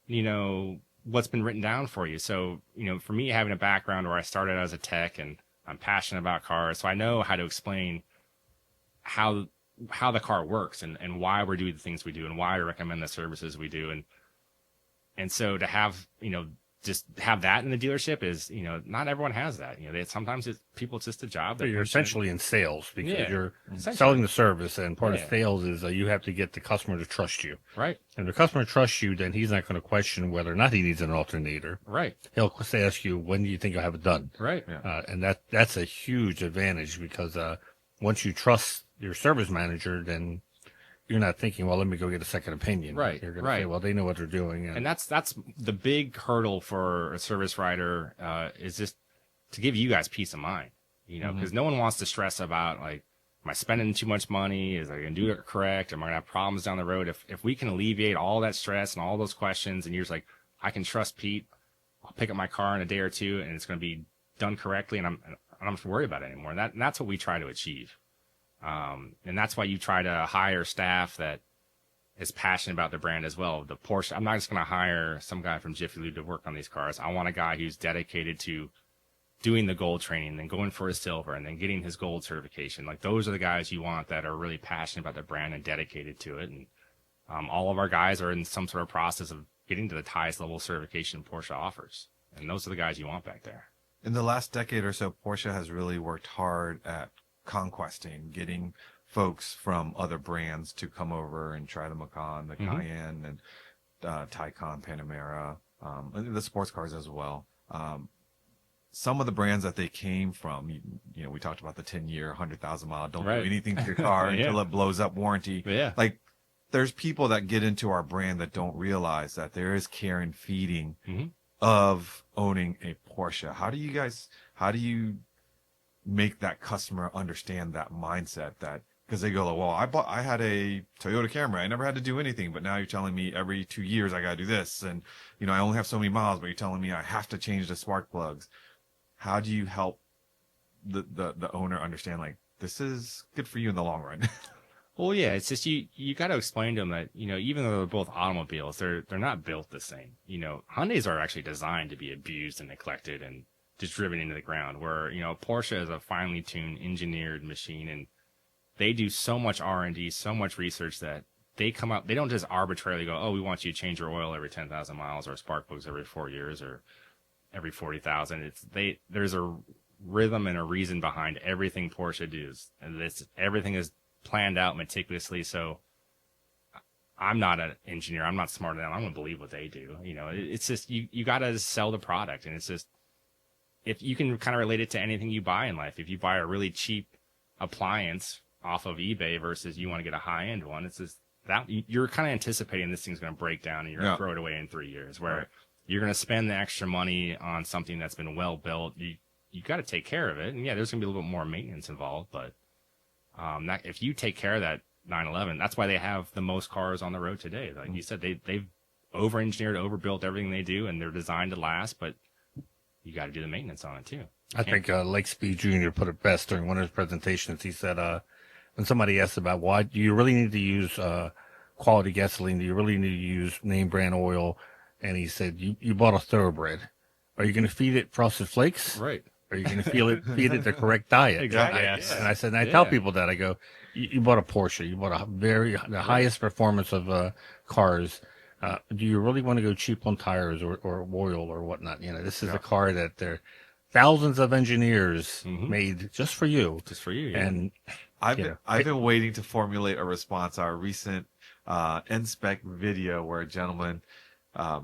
you know, what's been written down for you. So, you know, for me, having a background where I started as a tech and I'm passionate about cars, so I know how to explain how the car works and why we're doing the things we do and why I recommend the services we do. And so to have, you know, just have that in the dealership is, you know, not everyone has that. You know, sometimes it's just a job. You're essentially in sales because you're selling the service, and part of sales is you have to get the customer to trust you. Right. And if the customer trusts you, then he's not going to question whether or not he needs an alternator. Right. He'll ask you, when do you think you'll have it done? Right. And that's a huge advantage because once you trust your service manager, then you're not thinking, well, let me go get a second opinion. Right. You're going to say, well, they know what they're doing. And that's the big hurdle for a service writer is just to give you guys peace of mind, you know, because no one wants to stress about, like, am I spending too much money? Is I going to do it correct? Am I going to have problems down the road? If we can alleviate all that stress and all those questions, and you're just like, I can trust Pete, I'll pick up my car in a day or two and it's going to be done correctly, and I don't have to worry about it anymore. And that's what we try to achieve. And that's why you try to hire staff that is passionate about their brand as well. The Porsche, I'm not just going to hire some guy from Jiffy Lube to work on these cars. I want a guy who's dedicated to doing the gold training, then going for his silver, and then getting his gold certification. Like, those are the guys you want that are really passionate about their brand and dedicated to it. And all of our guys are in some sort of process of getting to the highest level of certification Porsche offers. And those are the guys you want back there. In the last decade or so, Porsche has really worked hard at conquesting, getting folks from other brands to come over and try the Macan, the Cayenne, and Taycan, Panamera, and the sports cars as well. Some of the brands that they came from, you know, we talked about the 10-year, 100,000 mile, don't do anything to your car until it blows up warranty. Like, there's people that get into our brand that don't realize that there is care and feeding of owning a Porsche. How do you make that customer understand that mindset, that because they go, well, I had a Toyota Camry, I never had to do anything, but now you're telling me every 2 years I got to do this, and you know, I only have so many miles, but you're telling me I have to change the spark plugs. How do you help the owner understand, like, this is good for you in the long run? Well, yeah, it's just you got to explain to them that, you know, even though they're both automobiles, they're not built the same. You know, Hyundais are actually designed to be abused and neglected, and just driven into the ground. Where, you know, Porsche is a finely tuned, engineered machine, and they do so much R&D, so much research that they come out. They don't just arbitrarily go, oh, we want you to change your oil every 10,000 miles or spark plugs every 4 years or every 40,000. There's a rhythm and a reason behind everything Porsche does, and everything is planned out meticulously. So I'm not an engineer. I'm not smart enough. I'm going to believe what they do. You know, it's just, you got to sell the product. And it's just, if you can kind of relate it to anything you buy in life, if you buy a really cheap appliance off of eBay versus you want to get a high end one, it's just that you're kind of anticipating this thing's going to break down and you're going to throw it away in 3 years, where you're going to spend the extra money on something that's been well built. You got to take care of it. And yeah, there's going to be a little bit more maintenance involved, but if you take care of that 911, that's why they have the most cars on the road today. Like you said, they've over-engineered, overbuilt everything they do, and they're designed to last, but you got to do the maintenance on it too. I think Lake Speed Jr. put it best during one of his presentations. He said, when somebody asked about why do you really need to use quality gasoline, do you really need to use name brand oil? And he said, you bought a thoroughbred. Are you going to feed it Frosted Flakes? Right. Are you going to feed it the correct diet? Exactly. Yes. And I said, and I tell people that, I go, you bought a Porsche, you bought the highest performance of cars. Do you really want to go cheap on tires or oil or whatnot? You know, this is a car that thousands of engineers made just for you. Just for you. Yeah. And I've been waiting to formulate a response. Our recent Inspec video where a gentleman, I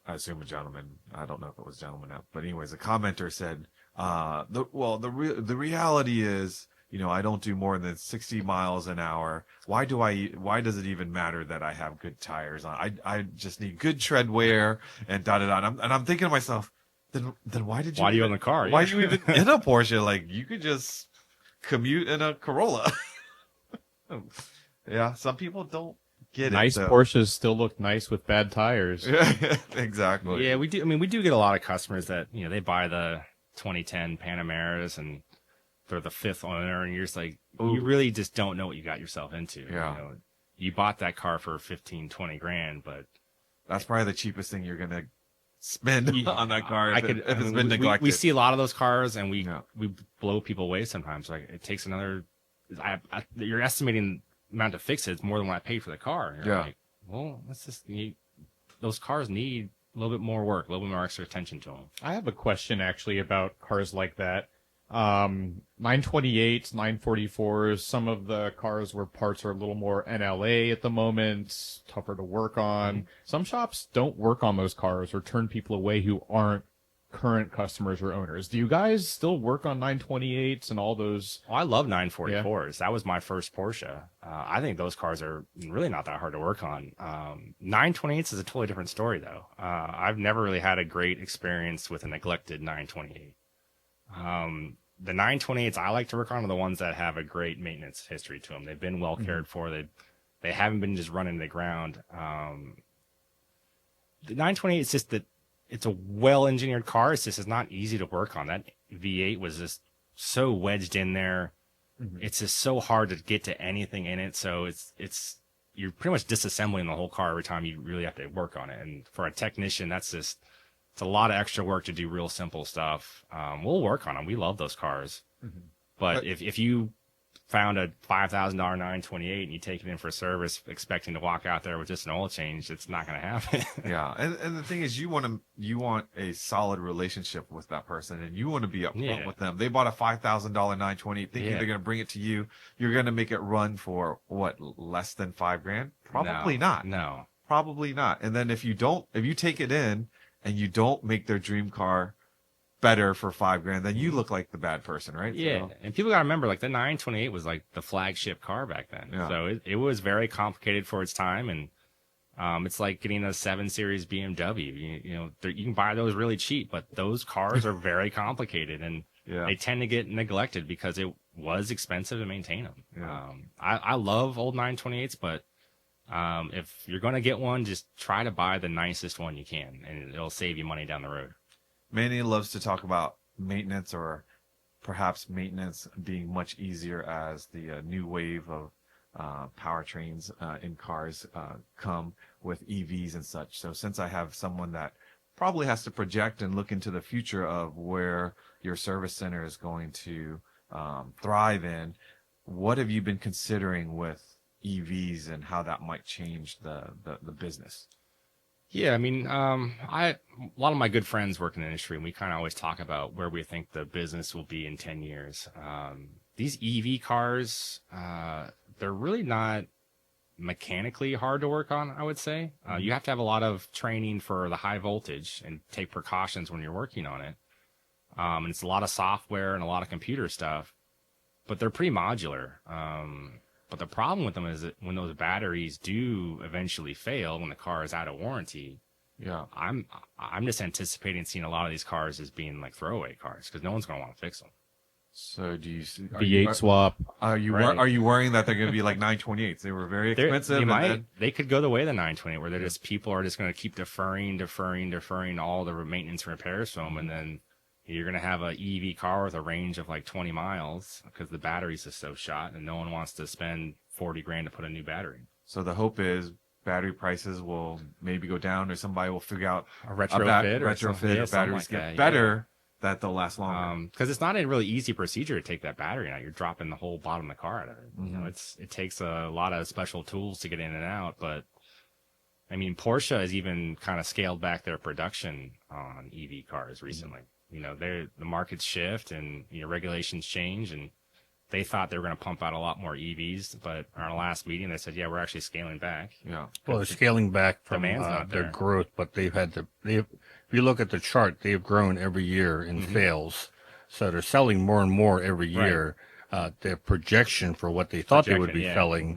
assume a gentleman, I don't know if it was a gentleman now, but anyways, a commenter said, the reality is, you know, I don't do more than 60 miles an hour. Why does it even matter that I have good tires on? I just need good tread wear and da-da-da. And I'm thinking to myself, then why do you own the car? Why are you even in a Porsche? Like, you could just commute in a Corolla. Yeah, some people don't get nice it. Nice Porsches still look nice with bad tires. Exactly. Yeah, we do. I mean, we do get a lot of customers that, you know, they buy the 2010 Panameras and they're the fifth owner, and you're just like, you really just don't know what you got yourself into. Yeah. You know, you bought that car for 15, 20 grand, but that's probably the cheapest thing you're going to spend on that car if it's been neglected. We see a lot of those cars, and we blow people away sometimes. Like, it takes another, you're estimating the amount to fix it. It's more than what I paid for the car. And you're like, well, let's just, those cars need a little bit more work, a little bit more extra attention to them. I have a question actually about cars like that. 928s, 944s, some of the cars where parts are a little more NLA at the moment, tougher to work on. Some shops don't work on those cars or turn people away who aren't current customers or owners. Do you guys still work on 928s and all those? Oh, I love 944s. That was my first Porsche. I think those cars are really not that hard to work on. 928s is a totally different story, though. I've never really had a great experience with a neglected 928. The 928s I like to work on are the ones that have a great maintenance history to them. They've been well cared for. They haven't been just running to the ground. The 928 is just that it's a well-engineered car. It's just, it's not easy to work on. That V8 was just so wedged in there. It's just so hard to get to anything in it. So it's you're pretty much disassembling the whole car every time you really have to work on it. And for a technician, it's a lot of extra work to do real simple stuff. We'll work on them. We love those cars. But if you found a $5,000 928 and you take it in for service expecting to walk out there with just an oil change, it's not going to happen. Yeah. And the thing is, you want a solid relationship with that person, and you want to be upfront with them. They bought a $5,000 928 thinking they're going to bring it to you. You're going to make it run for what, less than $5,000? Probably not. No. Probably not. And then if you take it in and you don't make their dream car better for $5,000, then you look like the bad person, right? Yeah. So, and people got to remember, like, the 928 was like the flagship car back then. Yeah. So it was very complicated for its time. And it's like getting a 7 Series BMW. You know, you can buy those really cheap, but those cars are very complicated, and they tend to get neglected because it was expensive to maintain them. Yeah. I love old 928s, but if you're going to get one, just try to buy the nicest one you can, and it'll save you money down the road. Manny loves to talk about maintenance, or perhaps maintenance being much easier as the new wave of powertrains in cars come with EVs and such. So since I have someone that probably has to project and look into the future of where your service center is going to thrive in. What have you been considering with EVs and how that might change the business? Yeah, I mean, a lot of my good friends work in the industry, and we kind of always talk about where we think the business will be in 10 years. These EV cars, they're really not mechanically hard to work on, I would say. You have to have a lot of training for the high voltage and take precautions when you're working on it. And it's a lot of software and a lot of computer stuff, but they're pretty modular. But the problem with them is that when those batteries do eventually fail, when the car is out of warranty, Yeah. I'm just anticipating seeing a lot of these cars as being like throwaway cars because no one's going to want to fix them. So do you see V8 swap. Are you Right. are you worrying that they're going to be like 928s? They were very expensive. They could go the way of the 920, where they're just people are just going to keep deferring all the maintenance and repairs from them, and then you're going to have an EV car with a range of like 20 miles because the battery's just so shot, and no one wants to spend 40 grand to put a new battery. So the hope is battery prices will maybe go down, or somebody will figure out A retrofit or something, yeah, or something batteries like get that, better, that they'll last longer. Because it's not a really easy procedure to take that battery out. You're dropping the whole bottom of the car out of it. You know, it takes a lot of special tools to get in and out. But I mean, Porsche has even kind of scaled back their production on EV cars recently. You know, the markets shift and regulations change, and they thought they were going to pump out a lot more EVs. But in our last meeting, they said, "Yeah, we're actually scaling back." Yeah. Well, they're scaling back from Demand's not their there. growth, but if you look at the chart, they've grown every year in sales. So they're selling more and more every year. Their projection for what they thought they would be selling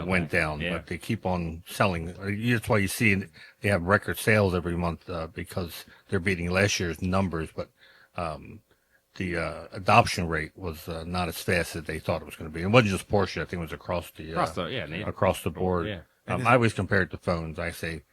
went down, but they keep on selling. That's why you see they have record sales every month because they're beating last year's numbers, but the adoption rate was not as fast as they thought it was going to be. It wasn't just Porsche; I think it was across the board. Yeah. I always compare it to phones. I say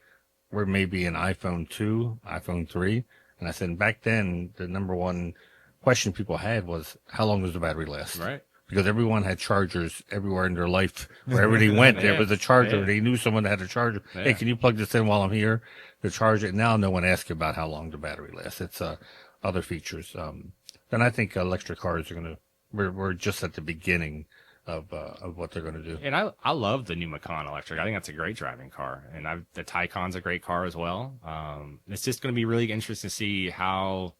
we're maybe an iPhone 2, iPhone 3, and I said back then the number one question people had was how long does the battery last? Right. Because everyone had chargers everywhere in their life. Wherever they went, there was a charger. Yeah. They knew someone that had a charger. Yeah. Hey, can you plug this in while I'm here to charge it? Now no one asks you about how long the battery lasts. It's other features. And I think electric cars are going to. We're just at the beginning of what they're going to do. And I love the new Macan electric. I think that's a great driving car. And the Taycan's a great car as well. It's just going to be really interesting to see how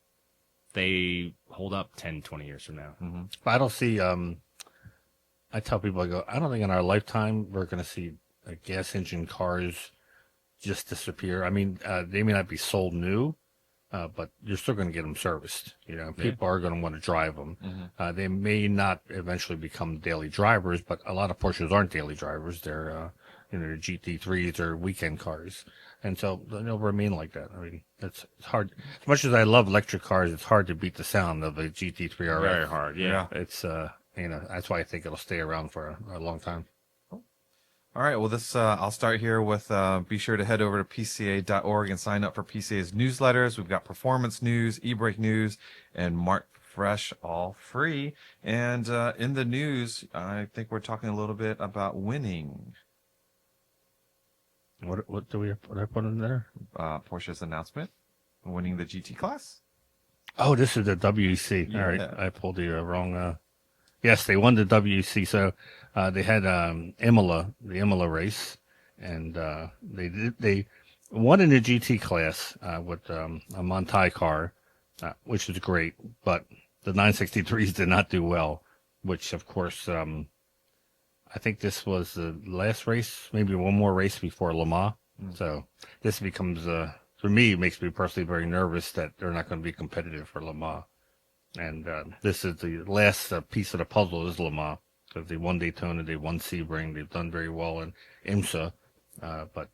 they hold up 10, 20 years from now. Mm-hmm. But I don't see. I tell people, I don't think in our lifetime we're going to see gas engine cars just disappear. I mean, they may not be sold new, but you're still going to get them serviced. People are going to want to drive them. Mm-hmm. They may not eventually become daily drivers, but a lot of Porsches aren't daily drivers. They're, they're GT3s or weekend cars. And so they'll remain like that. I mean, it's hard. As much as I love electric cars, it's hard to beat the sound of a GT3 RS. Very hard, yeah. It's, that's why I think it'll stay around for a long time. All right. Well, I'll start here with, be sure to head over to PCA.org and sign up for PCA's newsletters. We've got performance news, e-brake news, and Mart Fresh, all free. And in the news, I think we're talking a little bit about winning. What did I put in there? Porsche's announcement, winning the GT class. Oh, this is the WEC. Yeah. All right, I pulled the wrong. Yes, they won the WEC. So they had the Imola race, and they won in the GT class with a Montai car, which is great. But the 963s did not do well, which of course. I think this was the last race, maybe one more race before Le Mans. So this becomes, for me, it makes me personally very nervous that they're not going to be competitive for Le Mans. And this is the last piece of the puzzle is Le Mans. Because they won Daytona, they won Sebring, they've done very well in IMSA. But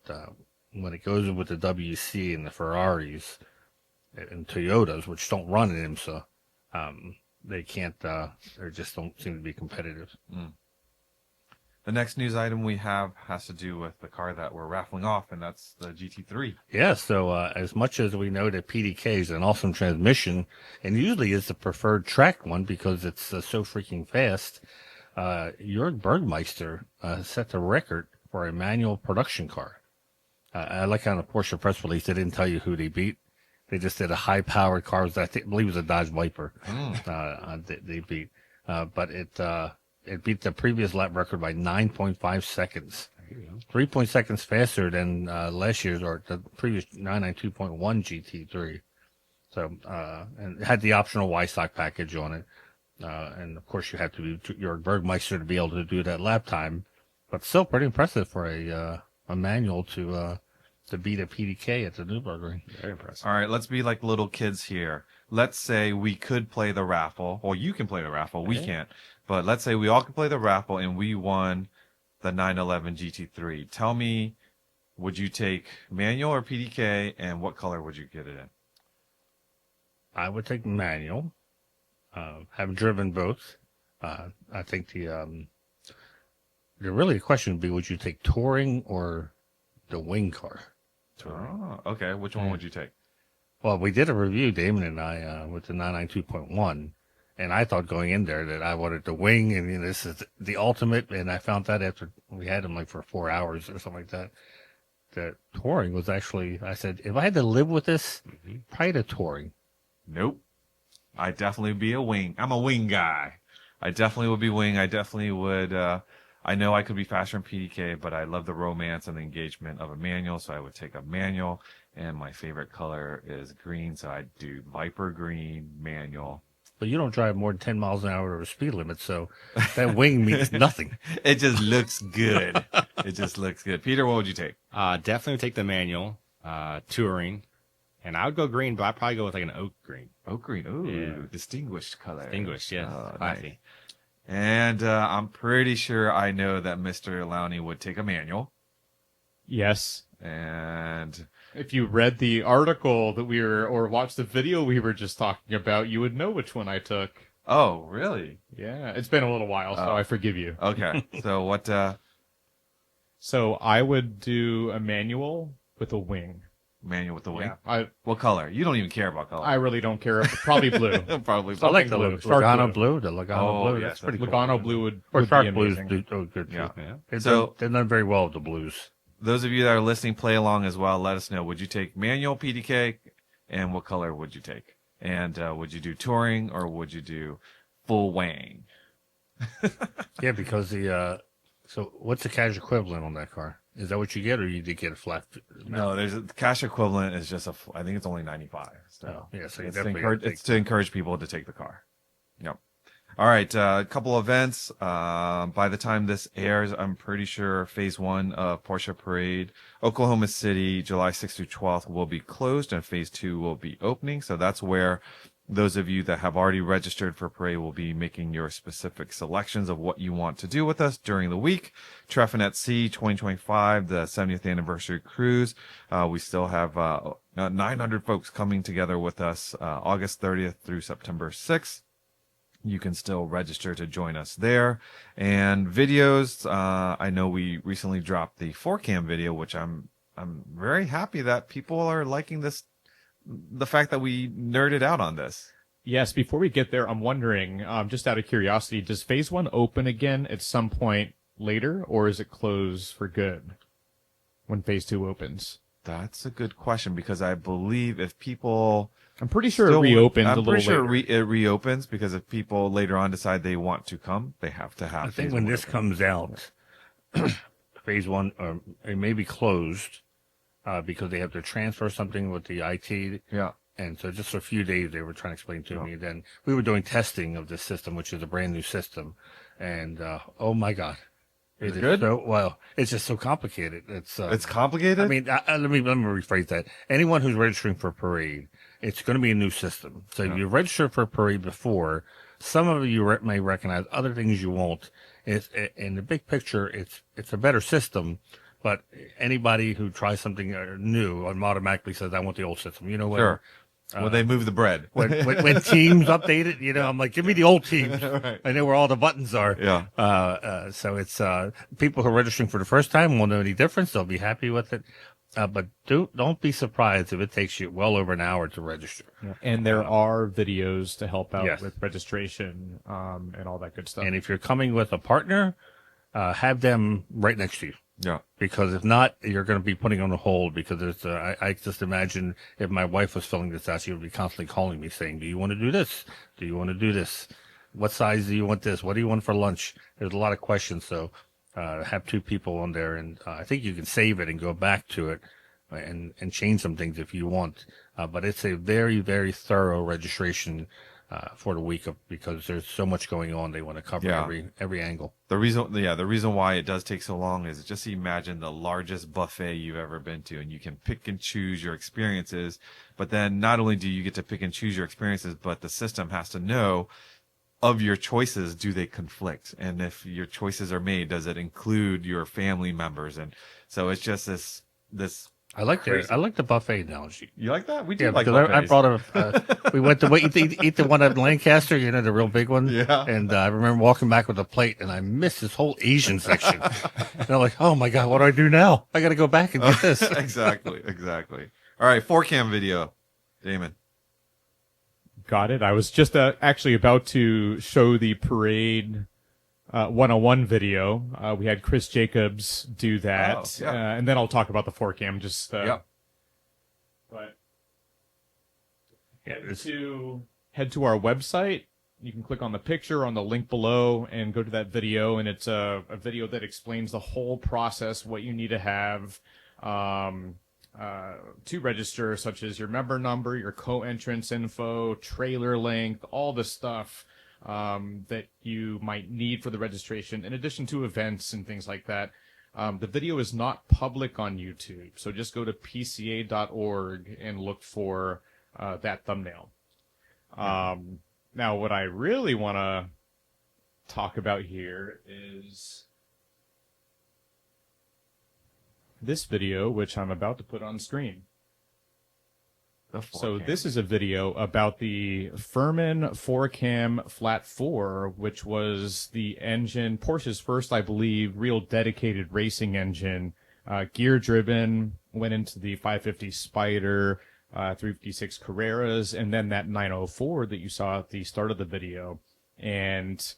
when it goes with the WC and the Ferraris and Toyotas, which don't run in IMSA, they can't, they just don't seem to be competitive. The next news item we have has to do with the car that we're raffling off, and that's the GT3. Yeah, so as much as we know that PDK is an awesome transmission, and usually is the preferred track one because it's so freaking fast, Jörg Bergmeister set the record for a manual production car. I like on the Porsche press release, they didn't tell you who they beat. They just did a high-powered car. I believe it was a Dodge Viper. They beat, but it beat the previous lap record by 9.5 seconds. 3 seconds faster than last year's or the previous 992.1 GT3. So, and it had the optional Y-Stock package on it. And of course you have to be your Bergmeister to be able to do that lap time, but still pretty impressive for a manual to beat a PDK at the Nurburgring. Very impressive. All right, let's be like little kids here. Let's say we could play the raffle, or you can play the raffle. We can't, but let's say we all can play the raffle and we won the 911 GT3. Tell me, would you take manual or PDK, and what color would you get it in? I would take manual. Have driven both. I think the really question would be, would you take touring or the wing car? Oh, okay. Which one would you take? Well, we did a review, Damon and I, with the 992.1, and I thought going in there that I wanted the wing, and this is the ultimate, and I found that after we had them like for 4 hours or something like that, that touring was actually, I said, if I had to live with this, probably the touring. Nope. I'd definitely be a wing. I'm a wing guy. I definitely would be wing. I definitely would, I know I could be faster in PDK, but I love the romance and the engagement of a manual, so I would take a manual. And my favorite color is green, so I'd do Viper green manual. But you don't drive more than 10 miles an hour over speed limit, so that wing means nothing. It just looks good. It just looks good. Peter, what would you take? Definitely take the manual, touring, and I would go green, but I'd probably go with like an oak green. Oak green. Ooh, Yeah. Distinguished color. Distinguished, yeah. Oh, Classy. nice. And I'm pretty sure I know that Mr. Lowney would take a manual. Yes. And If you read the article that or watched the video we were just talking about, you would know which one I took. oh, really? Yeah, it's been a little while, so I forgive you. Okay. So what? So I would do a manual with a wing. Manual with the wing. Yeah, What color? You don't even care about color. I really don't care. Probably blue. Probably. I like the blue. Dark Logano blue. blue. The Logano Oh, blue. yes, That's pretty cool. Logano blue would Or be shark blues amazing. do good too. Yeah. They've done very well with the blues. Those of you that are listening, play along as well. Let us know. Would you take manual PDK, and what color would you take? And would you do touring, or would you do full wang? Yeah, because so what's the cash equivalent on that car? Is that what you get, or you did get a flat? No, there's a cash equivalent is just I think it's only 95. So Oh, yeah, so you it's, to definitely encourage, gotta take- it's to encourage people to take the car. Yep. All right, a couple events. By the time this airs, I'm pretty sure Phase 1 of Porsche Parade, Oklahoma City, July 6th through 12th will be closed, and Phase 2 will be opening. So that's where those of you that have already registered for Parade will be making your specific selections of what you want to do with us during the week. Treffin at Sea 2025, the 70th anniversary cruise. We still have 900 folks coming together with us August 30th through September 6th. You can still register to join us there. And videos, I know we recently dropped the 4cam video, which I'm very happy that people are liking this, the fact that we nerded out on this. Yes, before we get there, I'm wondering, just out of curiosity, does Phase 1 open again at some point later, or is it closed for good when Phase 2 opens? That's a good question, because I believe if people... I'm pretty sure it reopens a little later. I'm pretty sure it reopens, because if people later on decide they want to come, they have to have I think Phase when 1 this open. comes out, Phase 1 it may be closed because they have to transfer something with the IT. Yeah. And so just a few days they were trying to explain to me. Then we were doing testing of this system, which is a brand new system. And oh my God. Is it good? Well, it's just so complicated. It's complicated? I mean, let me rephrase that. Anyone who's registering for Parade, it's going to be a new system. So if you registered for Parade before, some of you may recognize, other things you won't. In the big picture, it's a better system. But anybody who tries something new automatically says, "I want the old system." You know what? Sure. Well, they move the bread. When Teams update it, I'm like, give me the old Teams. Right. I know where all the buttons are. Yeah. So it's people who are registering for the first time won't know any difference. They'll be happy with it. But don't be surprised if it takes you well over an hour to register. And there are videos to help out Yes. with registration and all that good stuff. And if you're coming with a partner, have them right next to you. Yeah. Because if not, you're going to be putting on a hold because there's, I just imagine if my wife was filling this out, she would be constantly calling me saying, do you want to do this? Do you want to do this? What size do you want this? What do you want for lunch? There's a lot of questions. So, have two people on there, and I think you can save it and go back to it and change some things if you want. But it's a very, very thorough registration for the week because there's so much going on. They want to cover every angle. The reason why it does take so long is just imagine the largest buffet you've ever been to, and you can pick and choose your experiences. But then not only do you get to pick and choose your experiences, but the system has to know of your choices, do they conflict? And if your choices are made, does it include your family members? And so it's just this. I like the buffet analogy. You like that? We Yeah, do like because I buffets. brought we went to eat the one at Lancaster, the real big one. Yeah. And I remember walking back with a plate, and I missed this whole Asian section. And I'm like, oh my God, what do I do now? I got to go back and get this. Exactly. All right, 4Cam video, Damon. Got it. I was just actually about to show the parade 101 video. We had Chris Jacobs do that, Oh, yeah. and then I'll talk about the 4Cam. But head to our website. You can click on the picture on the link below and go to that video, and it's a video that explains the whole process, what you need to have to register, such as your member number, your co-entrance info, trailer length, all the stuff that you might need for the registration, in addition to events and things like that. The video is not public on YouTube, so just go to pca.org and look for that thumbnail. Now, what I really want to talk about here is this video, which I'm about to put on screen. So this is a video about the Furman 4Cam Flat 4, which was the engine, Porsche's first, I believe, real dedicated racing engine, gear-driven, went into the 550 Spider, 356 Carreras, and then that 904 that you saw at the start of the video. And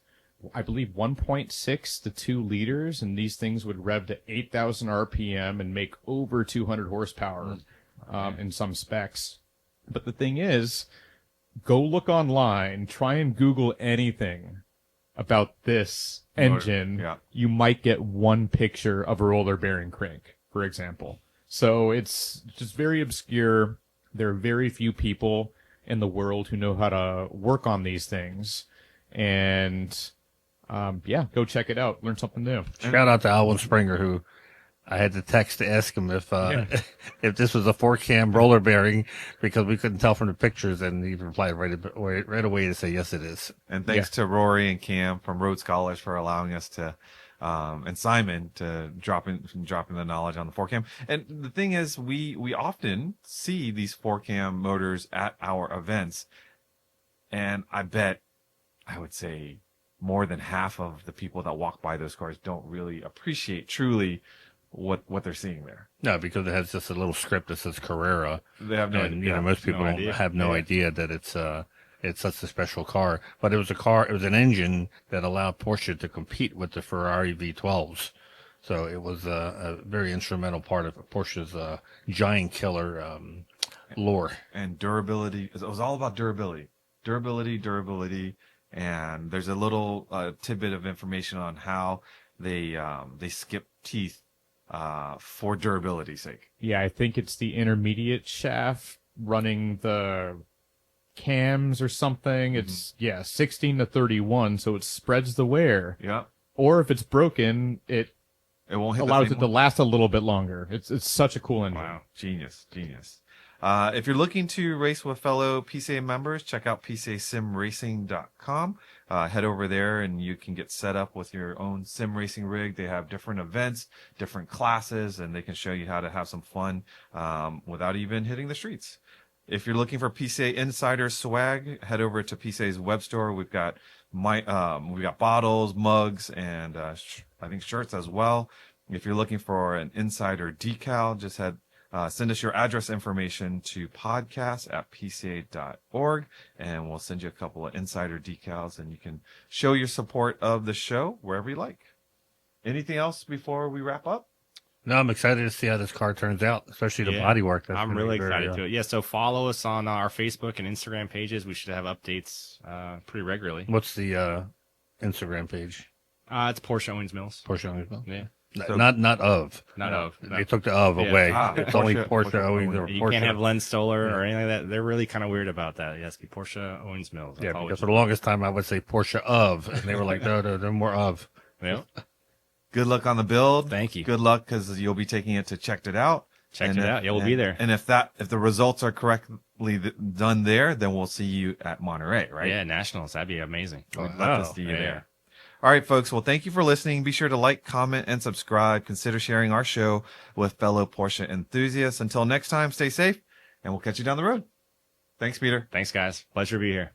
I believe 1.6 to 2 liters, and these things would rev to 8,000 RPM and make over 200 horsepower in some specs. But the thing is, go look online, try and Google anything about this engine. Yeah. You might get one picture of a roller bearing crank, for example. So it's just very obscure. There are very few people in the world who know how to work on these things. And go check it out. Learn something new. Shout out to Alwyn Springer, who I had to text to ask him if this was a 4Cam roller bearing because we couldn't tell from the pictures, and he replied right away to say yes, it is. And thanks to Rory and Cam from Road Scholars for allowing us to, and Simon to dropping the knowledge on the 4Cam. And the thing is, we often see these 4Cam motors at our events, and I would say more than half of the people that walk by those cars don't really appreciate truly what they're seeing there. No, because it has just a little script that says Carrera. They have no and, idea. most people have no idea that it's such a special car. But it was an engine that allowed Porsche to compete with the Ferrari V12s. So it was a very instrumental part of Porsche's giant killer lore. And durability. It was all about durability. Durability. And there's a little tidbit of information on how they skip teeth for durability's sake. Yeah, I think it's the intermediate shaft running the cams or something. It's 16 to 31, so it spreads the wear. Yeah. Or if it's broken, it won't hit allows it to last a little bit longer. It's such a cool engine. Wow, genius. If you're looking to race with fellow PCA members, check out PCASimRacing.com. Head over there and you can get set up with your own sim racing rig. They have different events, different classes, and they can show you how to have some fun without even hitting the streets. If you're looking for PCA Insider swag, head over to PCA's web store. We've got bottles, mugs, and I think shirts as well. If you're looking for an Insider decal, just send us your address information to podcast@pca.org, and we'll send you a couple of Insider decals, and you can show your support of the show wherever you like. Anything else before we wrap up? No, I'm excited to see how this car turns out, especially the Yeah, bodywork. That's I'm gonna be really very, excited to it. Yeah, so follow us on our Facebook and Instagram pages. We should have updates pretty regularly. What's the Instagram page? It's Porsche Owings Mills. Porsche Owings Mills? Yeah, So- Not of. not of. No. They took the of Yeah. away. Ah, It's only Porsche- Porsche Porsche Owings or Owings. You Porsche. can't have Len Stoller or anything like that. They're really kind of weird about that. It has to be Porsche Owings Mills. Yeah, That's all because we- for the longest time I would say Porsche of, and they were like, no, they're more of. Yeah. Good luck on the build. Thank you. Good luck because you'll be taking it to Checked It Out. Checked And it if- out. Yeah, we'll be and- there. And if the results are correctly done there, then we'll see you at Monterey, right? Yeah, Nationals. That'd be amazing. We'd love Wow. to see you Yeah. there. All right, folks. Well, thank you for listening. Be sure to like, comment, and subscribe. Consider sharing our show with fellow Porsche enthusiasts. Until next time, stay safe, and we'll catch you down the road. Thanks, Peter. Thanks, guys. Pleasure to be here.